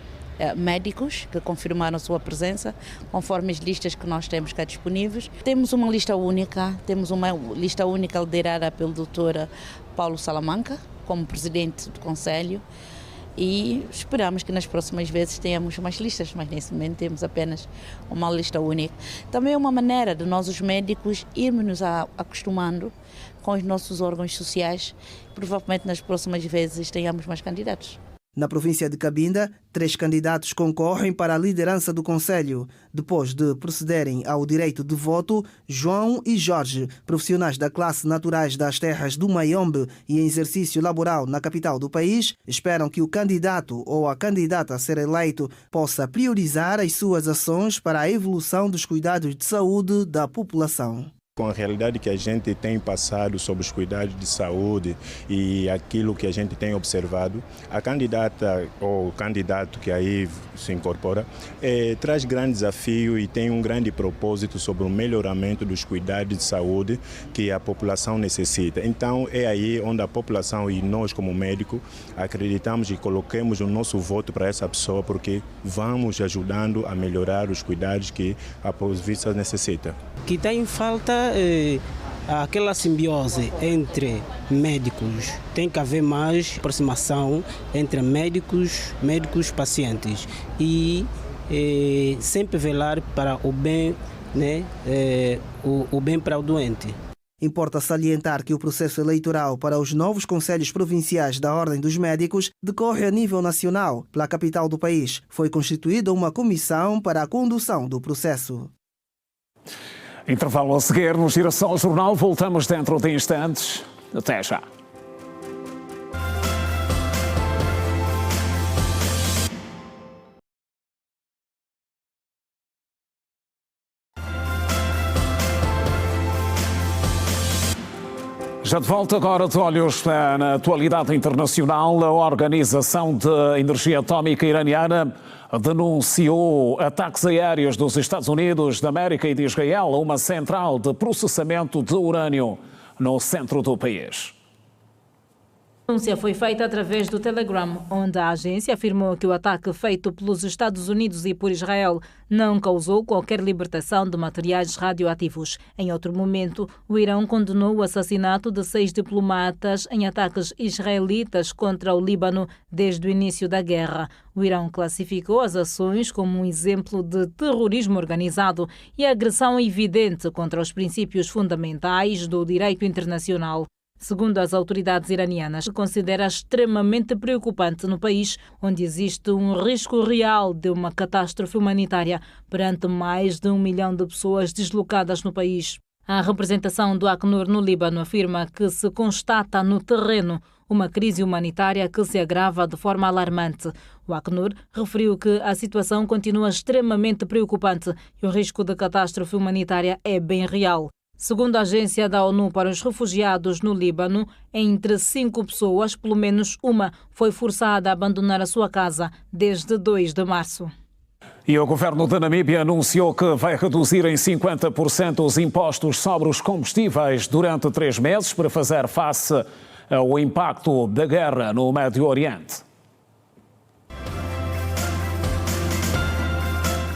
médicos que confirmaram a sua presença, conforme as listas que nós temos cá disponíveis. Temos uma lista única liderada pelo Dr. Paulo Salamanca, como presidente do Conselho, e esperamos que nas próximas vezes tenhamos mais listas, mas nesse momento temos apenas uma lista única. Também é uma maneira de nós, os médicos, irmos nos acostumando com os nossos órgãos sociais. Provavelmente nas próximas vezes tenhamos mais candidatos. Na província de Cabinda, 3 candidatos concorrem para a liderança do Conselho. Depois de procederem ao direito de voto, João e Jorge, profissionais da classe naturais das terras do Mayombe e em exercício laboral na capital do país, esperam que o candidato ou a candidata a ser eleito possa priorizar as suas ações para a evolução dos cuidados de saúde da população. Com a realidade que a gente tem passado sobre os cuidados de saúde e aquilo que a gente tem observado, a candidata ou o candidato que aí se incorpora traz grande desafio e tem um grande propósito sobre o melhoramento dos cuidados de saúde que a população necessita. Então é aí onde a população e nós como médico acreditamos e coloquemos o nosso voto para essa pessoa, porque vamos ajudando a melhorar os cuidados que a província necessita. Que tem falta aquela simbiose entre médicos. Tem que haver mais aproximação entre médicos, pacientes e sempre velar para o bem, o bem para o doente. Importa salientar que o processo eleitoral para os novos conselhos provinciais da Ordem dos Médicos decorre a nível nacional. Pela capital do país, foi constituída uma comissão para a condução do processo. Intervalo a seguir no Girassol Jornal. Voltamos dentro de instantes. Até já. Já de volta agora de olhos na atualidade internacional, a Organização de Energia Atómica Iraniana denunciou ataques aéreos dos Estados Unidos da América e de Israel a uma central de processamento de urânio no centro do país. A denúncia foi feita através do Telegram, onde a agência afirmou que o ataque feito pelos Estados Unidos e por Israel não causou qualquer libertação de materiais radioativos. Em outro momento, o Irão condenou o assassinato de 6 diplomatas em ataques israelitas contra o Líbano desde o início da guerra. O Irão classificou as ações como um exemplo de terrorismo organizado e agressão evidente contra os princípios fundamentais do direito internacional. Segundo as autoridades iranianas, considera extremamente preocupante no país, onde existe um risco real de uma catástrofe humanitária perante mais de 1 milhão de pessoas deslocadas no país. A representação do Acnur no Líbano afirma que se constata no terreno uma crise humanitária que se agrava de forma alarmante. O Acnur referiu que a situação continua extremamente preocupante e o risco de catástrofe humanitária é bem real. Segundo a Agência da ONU para os Refugiados no Líbano, entre 5 pessoas, pelo menos uma, foi forçada a abandonar a sua casa desde 2 de março. E o governo da Namíbia anunciou que vai reduzir em 50% os impostos sobre os combustíveis durante 3 meses para fazer face ao impacto da guerra no Médio Oriente.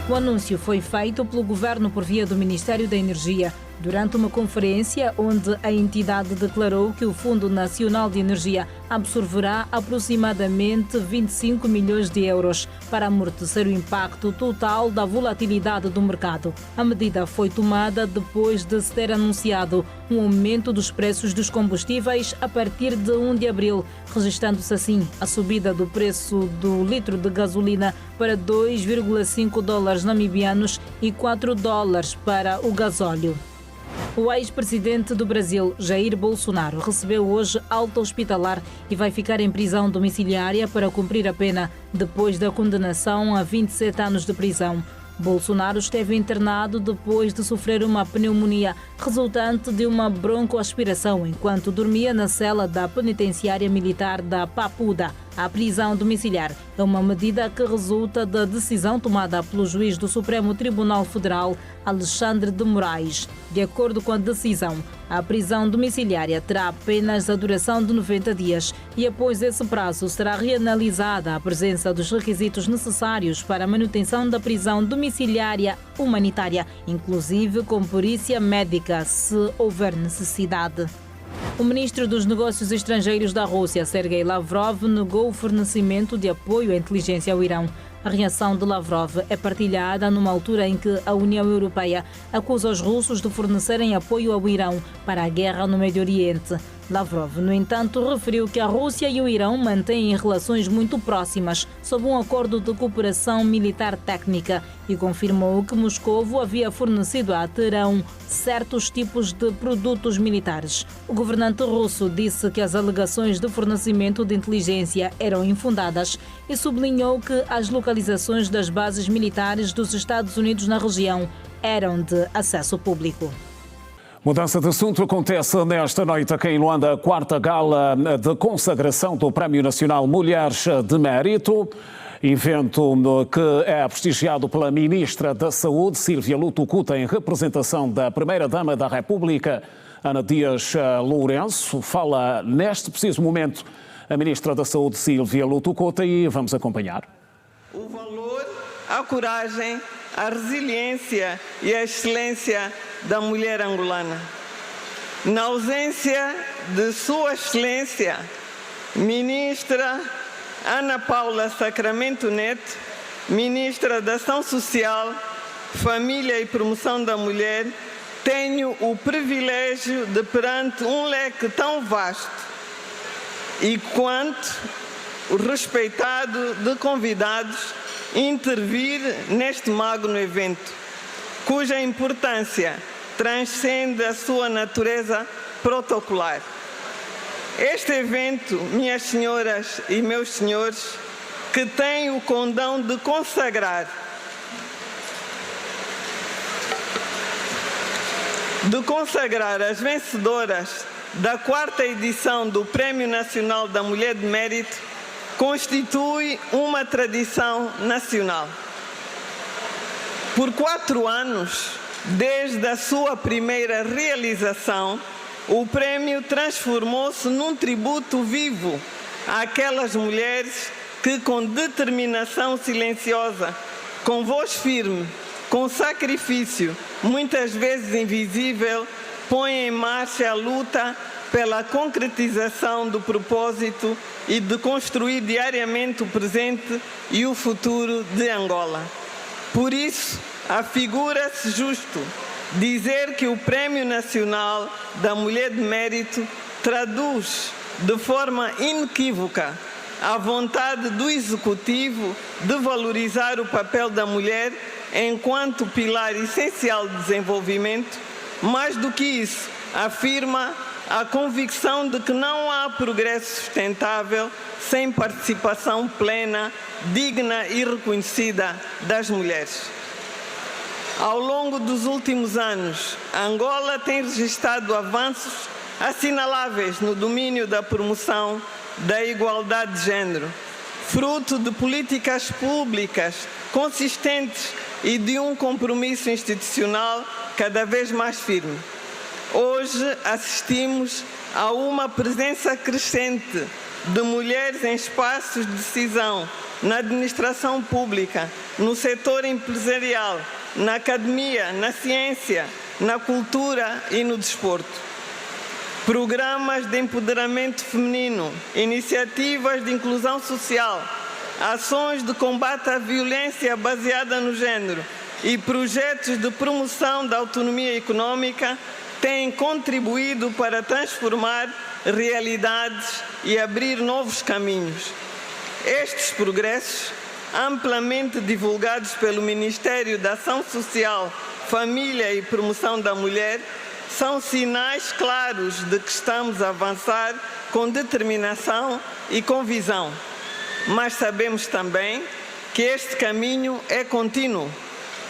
O anúncio foi feito pelo governo por via do Ministério da Energia, durante uma conferência onde a entidade declarou que o Fundo Nacional de Energia absorverá aproximadamente 25 milhões de euros para amortecer o impacto total da volatilidade do mercado. A medida foi tomada depois de se ter anunciado um aumento dos preços dos combustíveis a partir de 1 de abril, registrando-se assim a subida do preço do litro de gasolina para 2,5 dólares namibianos e 4 dólares para o gasóleo. O ex-presidente do Brasil, Jair Bolsonaro, recebeu hoje alta hospitalar e vai ficar em prisão domiciliária para cumprir a pena depois da condenação a 27 anos de prisão. Bolsonaro esteve internado depois de sofrer uma pneumonia resultante de uma broncoaspiração enquanto dormia na cela da penitenciária militar da Papuda. A prisão domiciliar é uma medida que resulta da decisão tomada pelo juiz do Supremo Tribunal Federal, Alexandre de Moraes. De acordo com a decisão, a prisão domiciliária terá apenas a duração de 90 dias e após esse prazo será reanalisada a presença dos requisitos necessários para a manutenção da prisão domiciliária humanitária, inclusive com perícia médica, se houver necessidade. O ministro dos Negócios Estrangeiros da Rússia, Sergei Lavrov, negou o fornecimento de apoio à inteligência ao Irão. A reação de Lavrov é partilhada numa altura em que a União Europeia acusa os russos de fornecerem apoio ao Irão para a guerra no Médio Oriente. Lavrov, no entanto, referiu que a Rússia e o Irão mantêm relações muito próximas sob um acordo de cooperação militar técnica e confirmou que Moscovo havia fornecido a Teherão certos tipos de produtos militares. O governante russo disse que as alegações de fornecimento de inteligência eram infundadas e sublinhou que as localizações das bases militares dos Estados Unidos na região eram de acesso público. Mudança de assunto acontece nesta noite aqui em Luanda, a 4ª gala de consagração do Prémio Nacional Mulheres de Mérito, evento que é prestigiado pela Ministra da Saúde, Sílvia Lutucuta, em representação da Primeira-Dama da República, Ana Dias Lourenço. Fala neste preciso momento a Ministra da Saúde, Sílvia Lutucuta, e vamos acompanhar. O valor, a coragem, a resiliência e a excelência da mulher angolana. Na ausência de Sua Excelência, Ministra Ana Paula Sacramento Neto, Ministra da Ação Social, Família e Promoção da Mulher, tenho o privilégio de, perante um leque tão vasto e quanto o respeitado de convidados, intervir neste magno evento, cuja importância transcende a sua natureza protocolar. Este evento, minhas senhoras e meus senhores, que tem o condão de consagrar, as vencedoras da 4ª edição do Prémio Nacional da Mulher de Mérito, constitui uma tradição nacional. Por 4 anos, desde a sua primeira realização, o prémio transformou-se num tributo vivo àquelas mulheres que, com determinação silenciosa, com voz firme, com sacrifício, muitas vezes invisível, põem em marcha a luta pela concretização do propósito e de construir diariamente o presente e o futuro de Angola. Por isso, afigura-se justo dizer que o Prémio Nacional da Mulher de Mérito traduz de forma inequívoca a vontade do Executivo de valorizar o papel da mulher enquanto pilar essencial de desenvolvimento. Mais do que isso, afirma a convicção de que não há progresso sustentável sem participação plena, digna e reconhecida das mulheres. Ao longo dos últimos anos, Angola tem registrado avanços assinaláveis no domínio da promoção da igualdade de género, fruto de políticas públicas consistentes e de um compromisso institucional cada vez mais firme. Hoje assistimos a uma presença crescente de mulheres em espaços de decisão, na administração pública, no setor empresarial, na academia, na ciência, na cultura e no desporto. Programas de empoderamento feminino, iniciativas de inclusão social, ações de combate à violência baseada no género e projetos de promoção da autonomia econômica têm contribuído para transformar realidades e abrir novos caminhos. Estes progressos, amplamente divulgados pelo Ministério da Ação Social, Família e Promoção da Mulher, são sinais claros de que estamos a avançar com determinação e com visão. Mas sabemos também que este caminho é contínuo.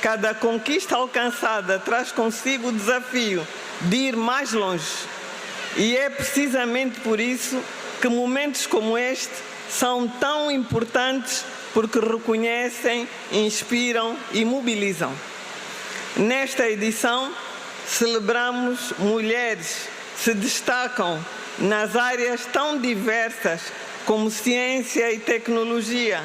Cada conquista alcançada traz consigo o desafio de ir mais longe. E é precisamente por isso que momentos como este são tão importantes, porque reconhecem, inspiram e mobilizam. Nesta edição, celebramos mulheres que se destacam nas áreas tão diversas como ciência e tecnologia,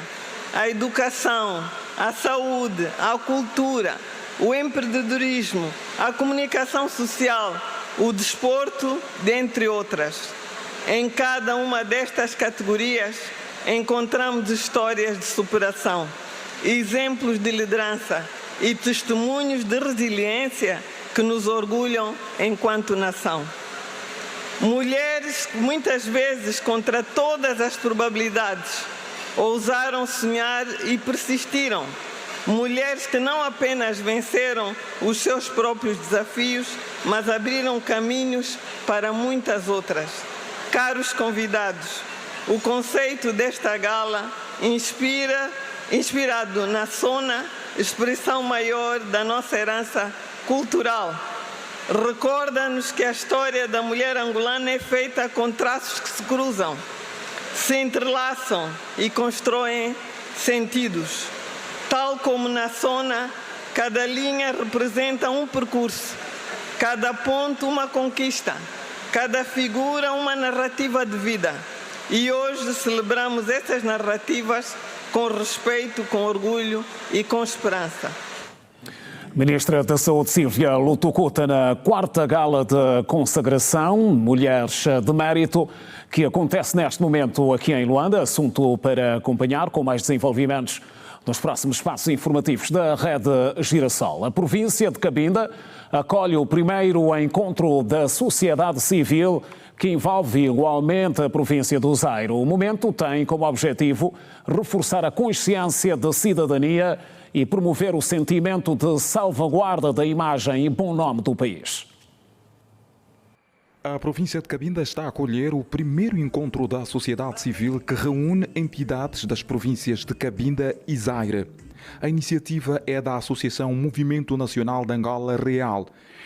a educação, a saúde, a cultura, o empreendedorismo, a comunicação social, o desporto, dentre outras. Em cada uma destas categorias, encontramos histórias de superação, exemplos de liderança e testemunhos de resiliência que nos orgulham enquanto nação. Mulheres que muitas vezes, contra todas as probabilidades, ousaram sonhar e persistiram. Mulheres que não apenas venceram os seus próprios desafios, mas abriram caminhos para muitas outras. Caros convidados, o conceito desta gala inspirado na Sona, expressão maior da nossa herança cultural, recorda-nos que a história da mulher angolana é feita com traços que se cruzam, se entrelaçam e constroem sentidos. Tal como na Sona, cada linha representa um percurso, cada ponto uma conquista, cada figura uma narrativa de vida. E hoje celebramos essas narrativas com respeito, com orgulho e com esperança. Ministra da Saúde Silvia Lutucuta na 4ª gala de consagração Mulheres de Mérito, que acontece neste momento aqui em Luanda, assunto para acompanhar com mais desenvolvimentos nos próximos passos informativos da Rede Girassol. A província de Cabinda acolhe o primeiro encontro da sociedade civil que envolve igualmente a província do Zaire. O momento tem como objetivo reforçar a consciência de cidadania e promover o sentimento de salvaguarda da imagem e bom nome do país. A província de Cabinda está a acolher o primeiro encontro da sociedade civil que reúne entidades das províncias de Cabinda e Zaire. A iniciativa é da Associação Movimento Nacional de Angola Real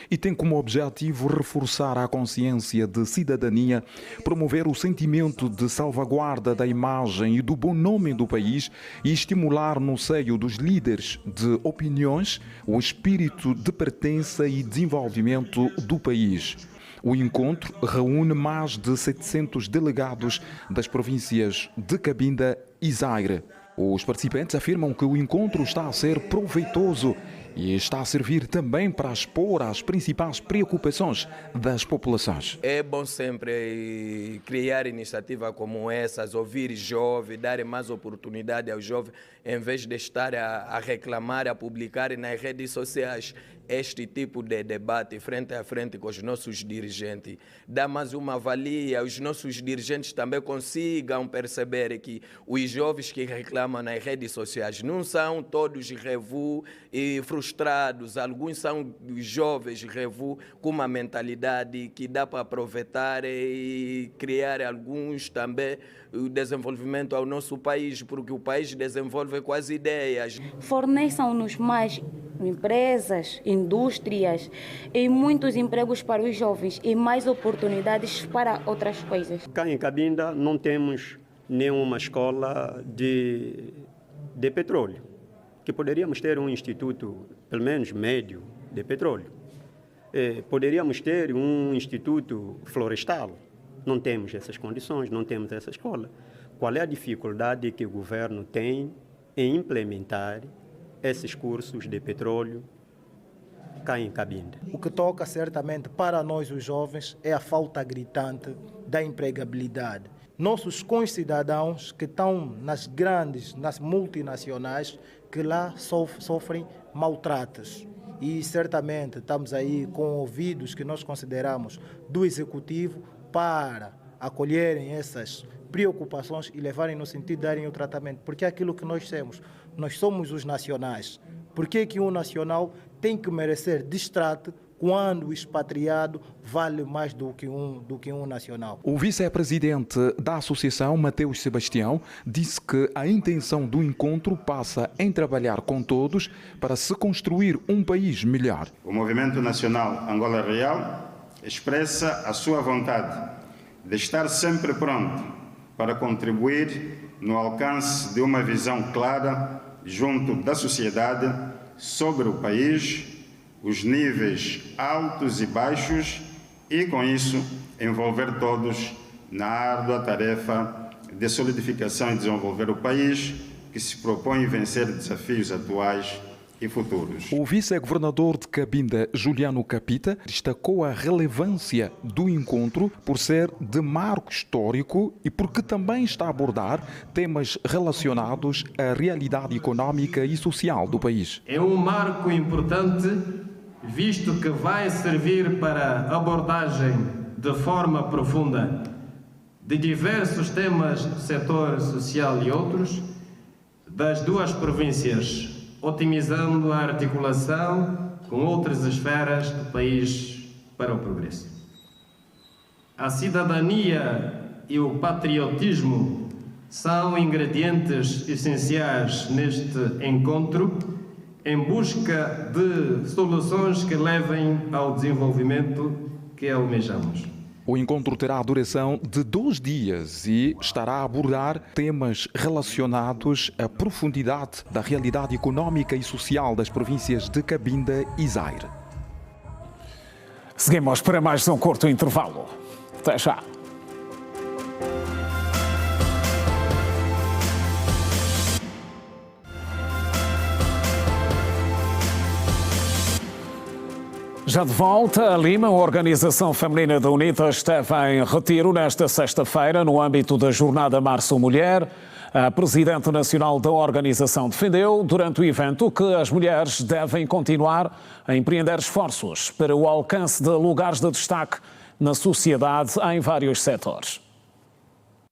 e tem como objetivo reforçar a consciência de cidadania, promover o sentimento de salvaguarda da imagem e do bom nome do país e estimular no seio dos líderes de opiniões o espírito de pertença e desenvolvimento do país. O encontro reúne mais de 700 delegados das províncias de Cabinda e Zaire. Os participantes afirmam que o encontro está a ser proveitoso e está a servir também para expor as principais preocupações das populações. É bom sempre criar iniciativas como essas, ouvir jovens, dar mais oportunidade aos jovens, em vez de estar a reclamar, a publicar nas redes sociais este tipo de debate frente a frente com os nossos dirigentes. Dá mais uma valia, os nossos dirigentes também consigam perceber que os jovens que reclamam nas redes sociais não são todos revus e frustrados, alguns são jovens revus com uma mentalidade que dá para aproveitar e criar alguns também o desenvolvimento ao nosso país, porque o país desenvolve com as ideias. Forneçam-nos mais empresas, indústrias e muitos empregos para os jovens e mais oportunidades para outras coisas. Cá em Cabinda não temos nenhuma escola de petróleo, que poderíamos ter um instituto, pelo menos médio, de petróleo. Poderíamos ter um instituto florestal. Não temos essas condições, não temos essa escola. Qual é a dificuldade que o governo tem em implementar esses cursos de petróleo cá em Cabinda? O que toca certamente para nós os jovens é a falta gritante da empregabilidade. Nossos concidadãos que estão nas multinacionais, que lá sofrem maltratos. E certamente estamos aí com ouvidos que nós consideramos do Executivo para acolherem essas preocupações e levarem no sentido de darem o tratamento. Porque é aquilo que nós temos, nós somos os nacionais. Por que um nacional tem que merecer distrato quando o expatriado vale mais do que um nacional? O vice-presidente da associação, Mateus Sebastião, disse que a intenção do encontro passa em trabalhar com todos para se construir um país melhor. O Movimento Nacional Angola Real expressa a sua vontade de estar sempre pronto para contribuir no alcance de uma visão clara junto da sociedade sobre o país, os níveis altos e baixos e, com isso, envolver todos na árdua tarefa de solidificação e desenvolver o país que se propõe vencer desafios atuais e futuros. O vice-governador de Cabinda, Juliano Capita, destacou a relevância do encontro por ser de marco histórico e porque também está a abordar temas relacionados à realidade económica e social do país. É um marco importante, visto que vai servir para abordagem de forma profunda de diversos temas do setor social e outros das duas províncias, otimizando a articulação com outras esferas do país para o progresso. A cidadania e o patriotismo são ingredientes essenciais neste encontro em busca de soluções que levem ao desenvolvimento que almejamos. O encontro terá a duração de 2 dias e estará a abordar temas relacionados à profundidade da realidade económica e social das províncias de Cabinda e Zaire. Seguimos para mais um curto intervalo. Até já. Já de volta a Lima, a Organização Feminina da UNITA esteve em retiro nesta sexta-feira no âmbito da Jornada Março Mulher. A Presidente Nacional da organização defendeu, durante o evento, que as mulheres devem continuar a empreender esforços para o alcance de lugares de destaque na sociedade em vários setores.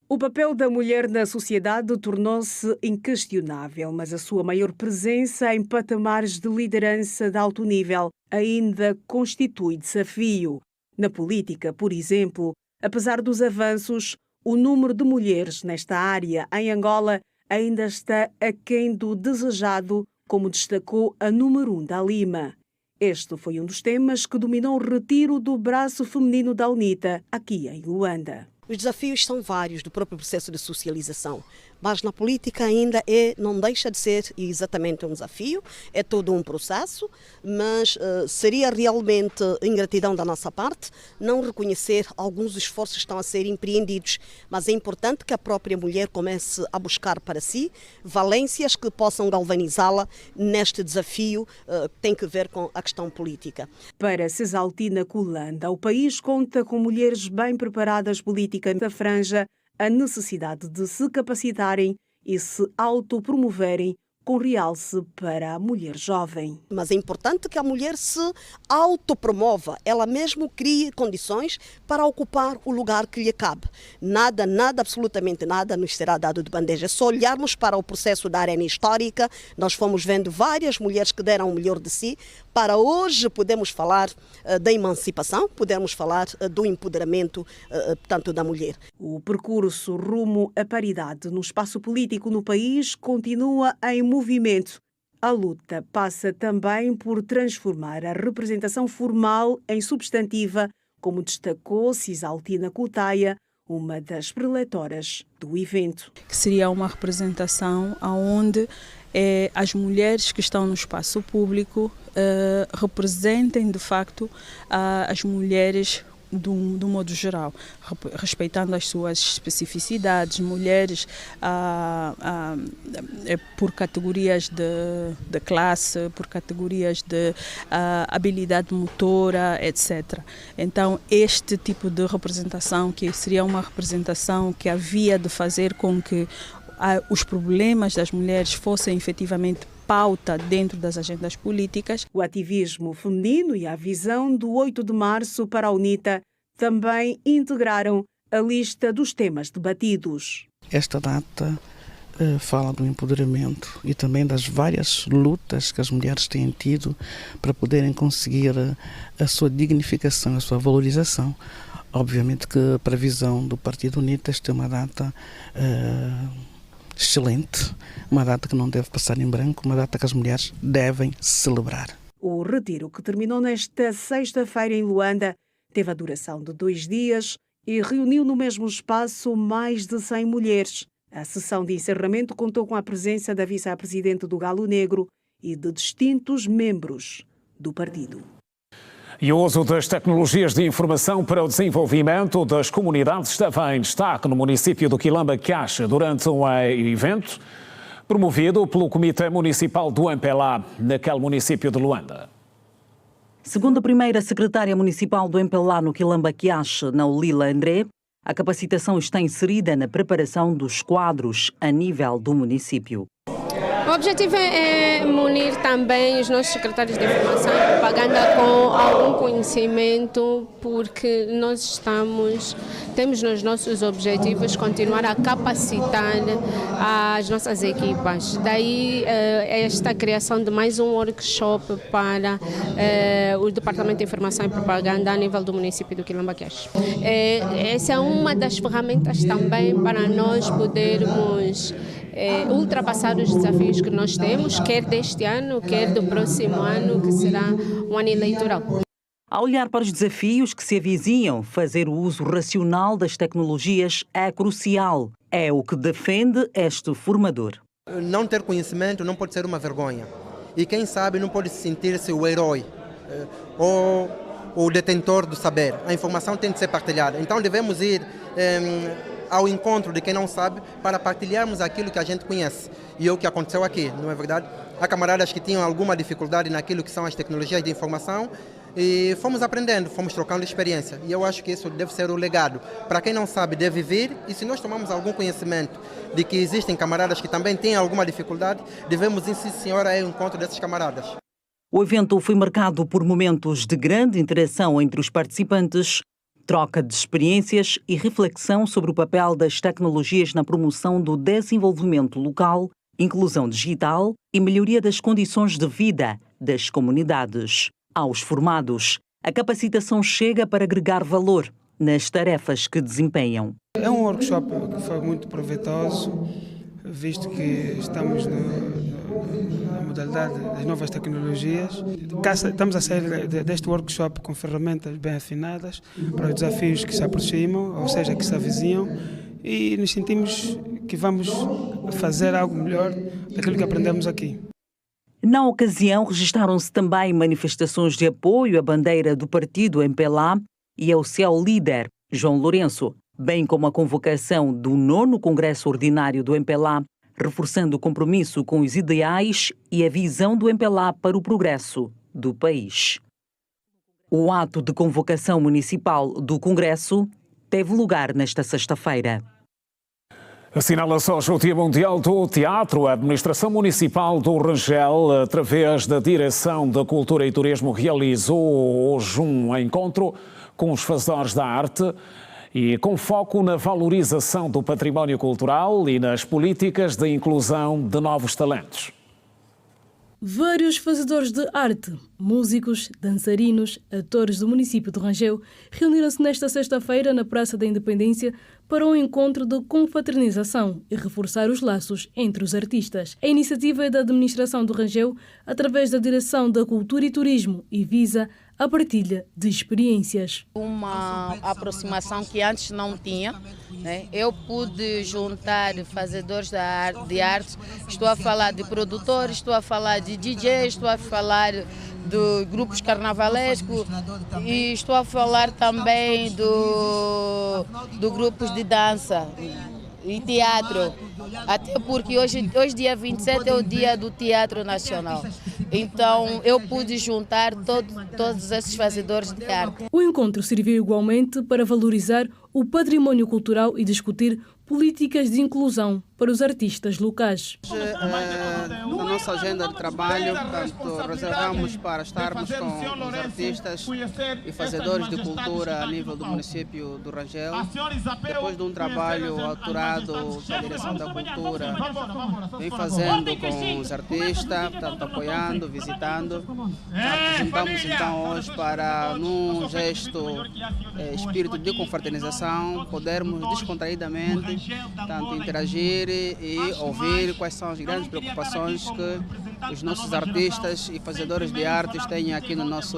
O papel da mulher na sociedade tornou-se inquestionável, mas a sua maior presença em patamares de liderança de alto nível ainda constitui desafio. Na política, por exemplo, apesar dos avanços, o número de mulheres nesta área em Angola ainda está aquém do desejado, como destacou a número 1 da Lima. Este foi um dos temas que dominou o retiro do braço feminino da UNITA, aqui em Luanda. Os desafios são vários do próprio processo de socialização, mas na política ainda não deixa de ser exatamente um desafio, é todo um processo, mas seria realmente ingratidão da nossa parte não reconhecer alguns esforços que estão a ser empreendidos, mas é importante que a própria mulher comece a buscar para si valências que possam galvanizá-la neste desafio que tem que ver com a questão política. Para Cesaltina Kulanda, o país conta com mulheres bem preparadas politicamente da franja a necessidade de se capacitarem e se autopromoverem com realce para a mulher jovem. Mas é importante que a mulher se autopromova, ela mesmo crie condições para ocupar o lugar que lhe cabe. Nada, absolutamente nada nos será dado de bandeja. É só olharmos para o processo da arena histórica, nós fomos vendo várias mulheres que deram o melhor de si, para hoje podemos falar da emancipação, podemos falar do empoderamento, portanto, da mulher. O percurso rumo à paridade no espaço político no país continua em movimento. A luta passa também por transformar a representação formal em substantiva, como destacou Cisaltina Cutaia, uma das preletoras do evento. Que seria uma representação onde as mulheres que estão no espaço público representem, de facto, as mulheres do modo geral, respeitando as suas especificidades, mulheres por categorias de classe, por categorias de habilidade motora, etc. Então, este tipo de representação, que seria uma representação que havia de fazer com que os problemas das mulheres fossem efetivamente pauta dentro das agendas políticas. O ativismo feminino e a visão do 8 de março para a UNITA também integraram a lista dos temas debatidos. Esta data fala do empoderamento e também das várias lutas que as mulheres têm tido para poderem conseguir a sua dignificação, a sua valorização. Obviamente que para a visão do Partido UNITA esta é uma data excelente, uma data que não deve passar em branco, uma data que as mulheres devem celebrar. O retiro, que terminou nesta sexta-feira em Luanda, teve a duração de 2 dias e reuniu no mesmo espaço mais de 100 mulheres. A sessão de encerramento contou com a presença da vice-presidente do Galo Negro e de distintos membros do partido. E o uso das tecnologias de informação para o desenvolvimento das comunidades esteve em destaque no município do Quilamba-Quiaxa durante um evento promovido pelo Comitê Municipal do MPLA, naquele município de Luanda. Segundo a primeira secretária municipal do MPLA no Quilamba-Quiaxa, Naulila André, a capacitação está inserida na preparação dos quadros a nível do município. objetivo é munir também os nossos secretários de informação e propaganda com algum conhecimento, porque nós temos nos nossos objetivos continuar a capacitar as nossas equipas. Daí esta criação de mais um workshop para o Departamento de Informação e Propaganda a nível do município do Quilamba-Quiache. Essa é uma das ferramentas também para nós podermos ultrapassar os desafios que nós temos, quer deste ano, quer do próximo ano, que será um ano eleitoral. Ao olhar para os desafios que se avizinham, fazer o uso racional das tecnologias é crucial. É o que defende este formador. Não ter conhecimento não pode ser uma vergonha. E quem sabe não pode sentir-se o herói ou o detentor do saber. A informação tem de ser partilhada. Então devemos ir ao encontro de quem não sabe para partilharmos aquilo que a gente conhece. E é o que aconteceu aqui, não é verdade? Há camaradas que tinham alguma dificuldade naquilo que são as tecnologias de informação e fomos aprendendo, fomos trocando experiência. E eu acho que isso deve ser o legado. Para quem não sabe, deve vir, e se nós tomamos algum conhecimento de que existem camaradas que também têm alguma dificuldade, devemos ir, sim senhora, ao encontro desses camaradas. O evento foi marcado por momentos de grande interação entre os participantes, troca de experiências e reflexão sobre o papel das tecnologias na promoção do desenvolvimento local, inclusão digital e melhoria das condições de vida das comunidades. Aos formados, a capacitação chega para agregar valor nas tarefas que desempenham. É um workshop que foi muito proveitoso, visto que estamos na modalidade das novas tecnologias. Estamos a sair deste workshop com ferramentas bem afinadas para os desafios que se aproximam, ou seja, que se avizinham, e nos sentimos que vamos fazer algo melhor daquilo que aprendemos aqui. Na ocasião, registaram-se também manifestações de apoio à bandeira do partido MPLA e ao seu líder, João Lourenço, bem como a convocação do 9º Congresso Ordinário do MPLA, reforçando o compromisso com os ideais e a visão do MPLA para o progresso do país. O ato de convocação municipal do Congresso teve lugar nesta sexta-feira. Assinala-se hoje o Dia Mundial do Teatro. A Administração Municipal do Rangel, através da Direção da Cultura e Turismo, realizou hoje um encontro com os fazedores da arte e com foco na valorização do património cultural e nas políticas de inclusão de novos talentos. Vários fazedores de arte, músicos, dançarinos, atores do município de Rangel reuniram-se nesta sexta-feira na Praça da Independência para um encontro de confraternização e reforçar os laços entre os artistas. A iniciativa é da administração de Rangel através da Direção da Cultura e Turismo e visa a partilha de experiências. Uma aproximação que antes não tinha, né? Eu pude juntar fazedores de arte, estou a falar de produtores, estou a falar de DJs, estou a falar de grupos carnavalescos e estou a falar também do grupos de dança e teatro, até porque hoje dia 27 é o dia do Teatro Nacional. Então eu pude juntar todos esses fazedores de arte. O encontro serviu igualmente para valorizar o património cultural e discutir políticas de inclusão para os artistas locais. Na nossa agenda de trabalho, portanto, reservamos para estarmos com os artistas e fazedores de cultura a nível do município do Rangel. Depois de um trabalho autorado pela Direção da Cultura, vem fazendo com os artistas, portanto, apoiando, visitando. Juntamos então hoje para, num gesto espírito de confraternização, podermos descontraídamente tanto interagir e ouvir quais são as grandes preocupações que os nossos artistas e fazedores de artes têm aqui no nosso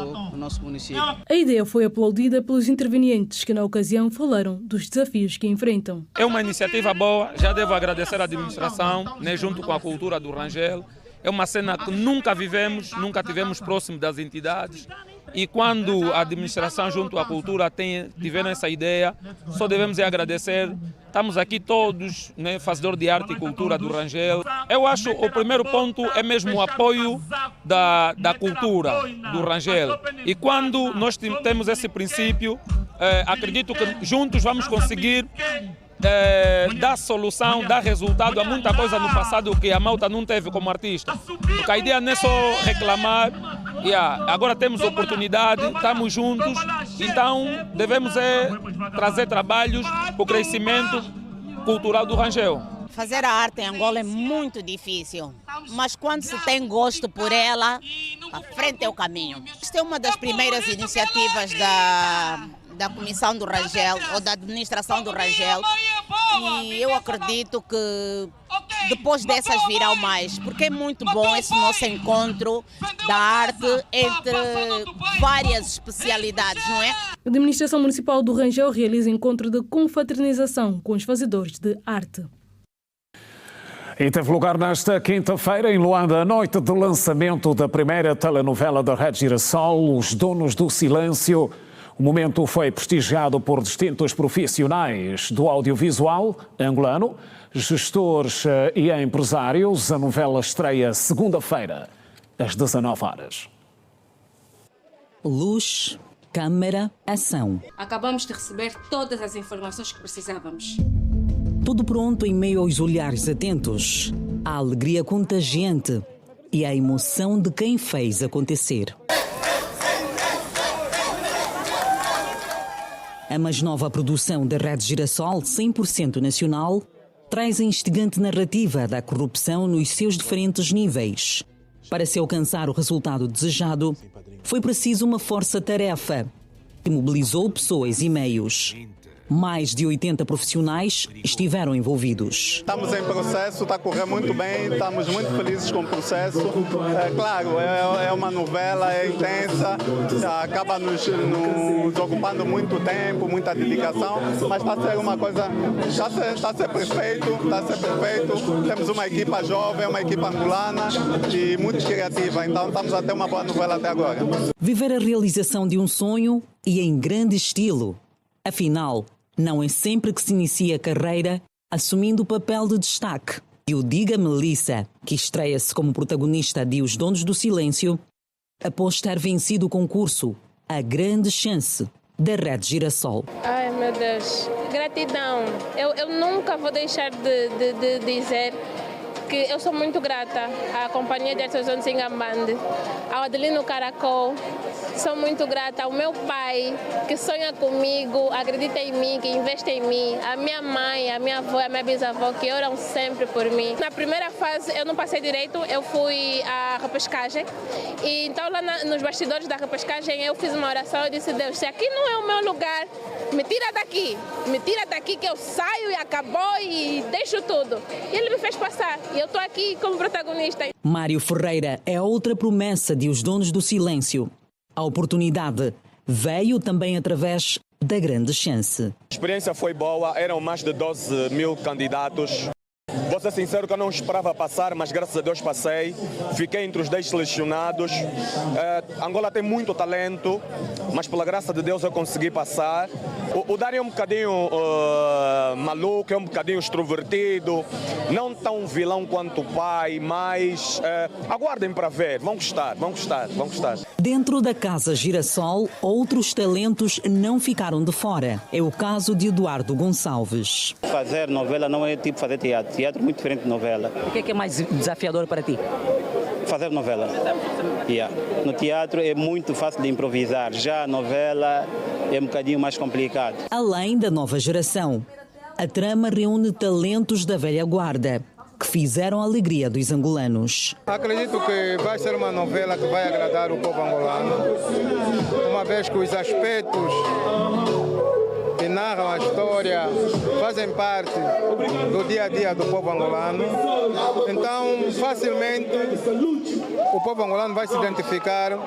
município. A ideia foi aplaudida pelos intervenientes que na ocasião falaram dos desafios que enfrentam. É uma iniciativa boa, já devo agradecer à administração, né, junto com a cultura do Rangel. É uma cena que nunca vivemos, nunca tivemos próximo das entidades. E quando a administração junto à cultura tiveram essa ideia, só devemos agradecer. Estamos aqui todos, né, fazedores de arte e cultura do Rangel. Eu acho que o primeiro ponto é mesmo o apoio da cultura do Rangel. E quando nós temos esse princípio, acredito que juntos vamos conseguir dar solução, dar resultado a muita coisa no passado que a malta não teve como artista. Porque a ideia não é só reclamar, agora temos oportunidade, estamos juntos, então devemos trazer trabalhos para o crescimento cultural do Rangel. Fazer a arte em Angola é muito difícil, mas quando se tem gosto por ela, a frente é o caminho. Esta é uma das primeiras iniciativas da Comissão do Rangel, ou da administração do Rangel, e eu acredito que depois dessas virão mais, porque é muito bom esse nosso encontro da arte entre várias especialidades, não é? A Administração Municipal do Rangel realiza encontro de confraternização com os fazedores de arte. E teve lugar nesta quinta-feira em Luanda a noite de lançamento da primeira telenovela da Rede Girassol, Os Donos do Silêncio. O momento foi prestigiado por distintos profissionais do audiovisual angolano, gestores e empresários. A novela estreia segunda-feira, às 19 horas. Luz, câmera, ação. Acabamos de receber todas as informações que precisávamos. Tudo pronto em meio aos olhares atentos, a alegria contagiante e a emoção de quem fez acontecer. A mais nova produção da Rede Girassol, 100% nacional, traz a instigante narrativa da corrupção nos seus diferentes níveis. Para se alcançar o resultado desejado, foi preciso uma força-tarefa que mobilizou pessoas e meios. Mais de 80 profissionais estiveram envolvidos. Estamos em processo, está a correr muito bem, estamos muito felizes com o processo. Claro, é uma novela, é intensa, acaba nos ocupando muito tempo, muita dedicação, mas está a ser uma coisa, está a ser perfeito. Temos uma equipa jovem, uma equipa angolana e muito criativa, então estamos a ter uma boa novela até agora. Viver a realização de um sonho e em grande estilo. Afinal, não é sempre que se inicia a carreira assumindo o papel de destaque. E o Diga Melissa, que estreia-se como protagonista de Os Donos do Silêncio, após ter vencido o concurso, a grande chance da Rede Girassol. Ai, meu Deus, gratidão. Eu nunca vou deixar de dizer que eu sou muito grata à Companhia de Artes em Gambande, ao Adelino Caracol. Sou muito grata ao meu pai, que sonha comigo, acredita em mim, que investe em mim. A minha mãe, a minha avó, a minha bisavó, que oram sempre por mim. Na primeira fase, eu não passei direito, eu fui à repescagem. E então, lá nos bastidores da repescagem, eu fiz uma oração e disse: Deus, se aqui não é o meu lugar, me tira daqui que eu saio e acabou e deixo tudo. E ele me fez passar. E eu estou aqui como protagonista. Mário Ferreira é outra promessa de Os Donos do Silêncio. A oportunidade veio também através da grande chance. A experiência foi boa, eram mais de 12 mil candidatos. Vou ser sincero que eu não esperava passar, mas graças a Deus passei. Fiquei entre os 10 selecionados. Angola tem muito talento, mas pela graça de Deus eu consegui passar. O Dário é um bocadinho maluco, é um bocadinho extrovertido, não tão vilão quanto o pai, mas aguardem para ver, vão gostar. Dentro da Casa Girassol, outros talentos não ficaram de fora. É o caso de Eduardo Gonçalves. Fazer novela não é tipo fazer teatro. Teatro é muito diferente de novela. O que é mais desafiador para ti? Fazer novela. No teatro é muito fácil de improvisar, já a novela é um bocadinho mais complicado. Além da nova geração, a trama reúne talentos da velha guarda, que fizeram a alegria dos angolanos. Acredito que vai ser uma novela que vai agradar o povo angolano, uma vez que os aspectos que narram a história fazem parte do dia a dia do povo angolano. Então, facilmente, o povo angolano vai se identificar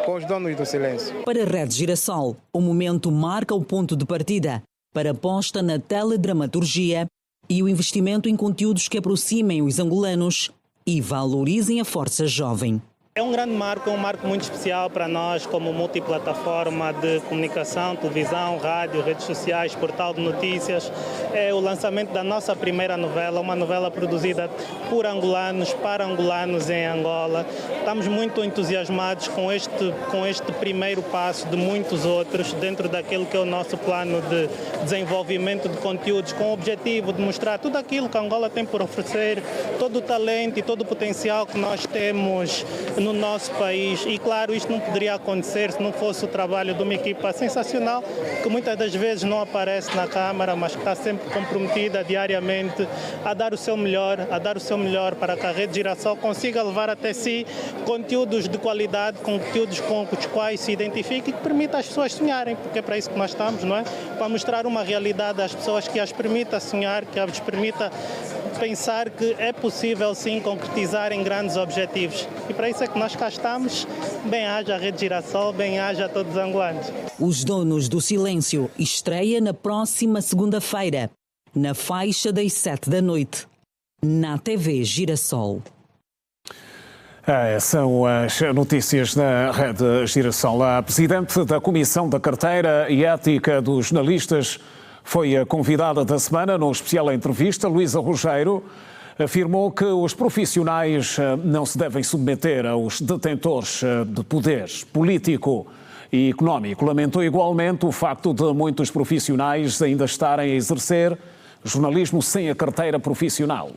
com Os Donos do Silêncio. Para a Rede Girassol, o momento marca o ponto de partida para a aposta na teledramaturgia e o investimento em conteúdos que aproximem os angolanos e valorizem a força jovem. É um grande marco, um marco muito especial para nós como multiplataforma de comunicação, televisão, rádio, redes sociais, portal de notícias. É o lançamento da nossa primeira novela, uma novela produzida por angolanos, para angolanos em Angola. Estamos muito entusiasmados com este primeiro passo de muitos outros dentro daquele que é o nosso plano de desenvolvimento de conteúdos com o objetivo de mostrar tudo aquilo que Angola tem por oferecer, todo o talento e todo o potencial que nós temos no nosso país. E claro, isto não poderia acontecer se não fosse o trabalho de uma equipa sensacional que muitas das vezes não aparece na Câmara, mas que está sempre comprometida diariamente a dar o seu melhor, para que a Rede Girassol consiga levar até si conteúdos de qualidade, conteúdos com os quais se identifique e que permita às pessoas sonharem, porque é para isso que nós estamos, não é? Para mostrar uma realidade às pessoas que as permita sonhar, que as permita pensar que é possível sim concretizar em grandes objetivos. E para isso é que nós cá estamos. Bem-haja a Rede Girassol, bem-haja a todos os angolanos. Os Donos do Silêncio estreia na próxima segunda-feira, na faixa das 7 da noite, na TV Girassol. São as notícias da Rede Girassol. A presidente da Comissão da Carteira e Ética dos Jornalistas foi a convidada da semana. Numa especial entrevista, Luísa Rogério afirmou que os profissionais não se devem submeter aos detentores de poder político e económico. Lamentou igualmente o facto de muitos profissionais ainda estarem a exercer jornalismo sem a carteira profissional.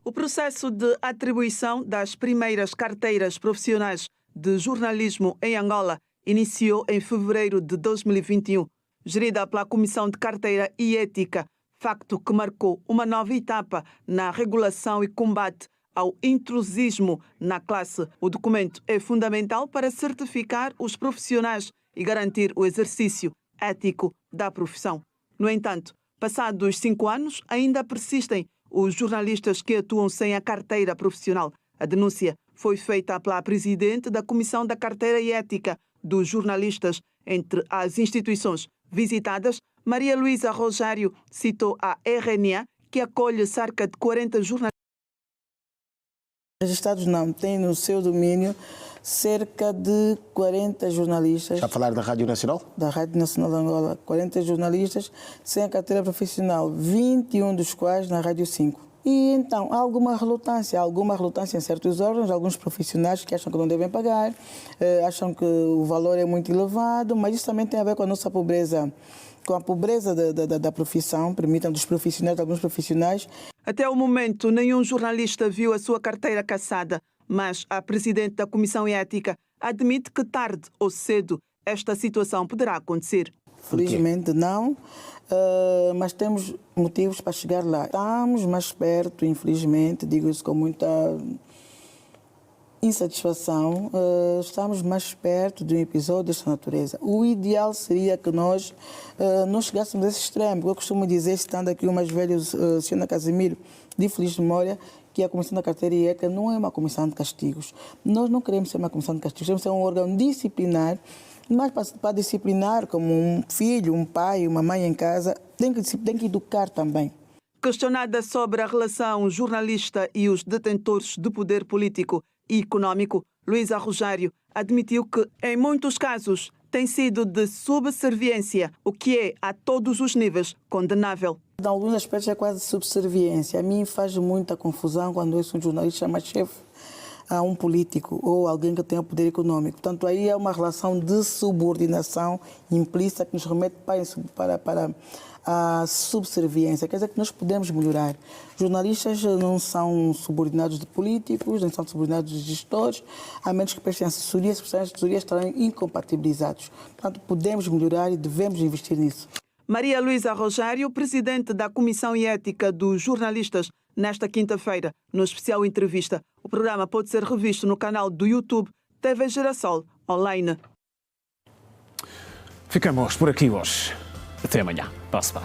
O processo de atribuição das primeiras carteiras profissionais de jornalismo em Angola iniciou em fevereiro de 2021, gerida pela Comissão de Carteira e Ética, facto que marcou uma nova etapa na regulação e combate ao intrusismo na classe. O documento é fundamental para certificar os profissionais e garantir o exercício ético da profissão. No entanto, passados 5 anos, ainda persistem os jornalistas que atuam sem a carteira profissional. A denúncia foi feita pela presidente da Comissão da Carteira e Ética dos Jornalistas. Entre as instituições visitadas, Maria Luísa Rogério citou a RNA, que acolhe cerca de 40 jornalistas. Registrados não, tem no seu domínio cerca de 40 jornalistas. Já falar da Rádio Nacional? Da Rádio Nacional de Angola. 40 jornalistas sem a carteira profissional, 21 dos quais na Rádio 5. E então, há alguma relutância em certos órgãos, alguns profissionais que acham que não devem pagar, acham que o valor é muito elevado, mas isso também tem a ver com a nossa pobreza, com a pobreza da profissão, permitam dos profissionais, de alguns profissionais. Até o momento, nenhum jornalista viu a sua carteira cassada, mas a presidente da Comissão Ética admite que tarde ou cedo esta situação poderá acontecer. Felizmente não, mas temos motivos para chegar lá. Estamos mais perto, infelizmente, digo isso com muita insatisfação, estamos mais perto de um episódio desta natureza. O ideal seria que nós não chegássemos a esse extremo. Eu costumo dizer, citando aqui o mais velho, Sr. Casimiro, de feliz memória, que a Comissão da Carteira e Ética não é uma comissão de castigos. Nós não queremos ser uma comissão de castigos, queremos ser um órgão disciplinar, mas para disciplinar, como um filho, um pai, uma mãe em casa, tem que educar também. Questionada sobre a relação jornalista e os detentores de poder político e económico, Luísa Rogério admitiu que, em muitos casos, tem sido de subserviência, o que é, a todos os níveis, condenável. Em alguns aspectos é quase subserviência. A mim faz muita confusão quando um jornalista chama chefe a um político ou alguém que tenha poder econômico. Portanto, aí é uma relação de subordinação implícita que nos remete para a subserviência. Quer dizer que nós podemos melhorar. Jornalistas não são subordinados de políticos, não são subordinados de gestores, a menos que prestem assessoria, se prestarem assessoria estarão incompatibilizados. Portanto, podemos melhorar e devemos investir nisso. Maria Luísa Rogério, presidente da Comissão e Ética dos Jornalistas, nesta quinta-feira, no especial entrevista. O programa pode ser revisto no canal do YouTube TV Girassol Online. Ficamos por aqui hoje. Até amanhã. Passe bem.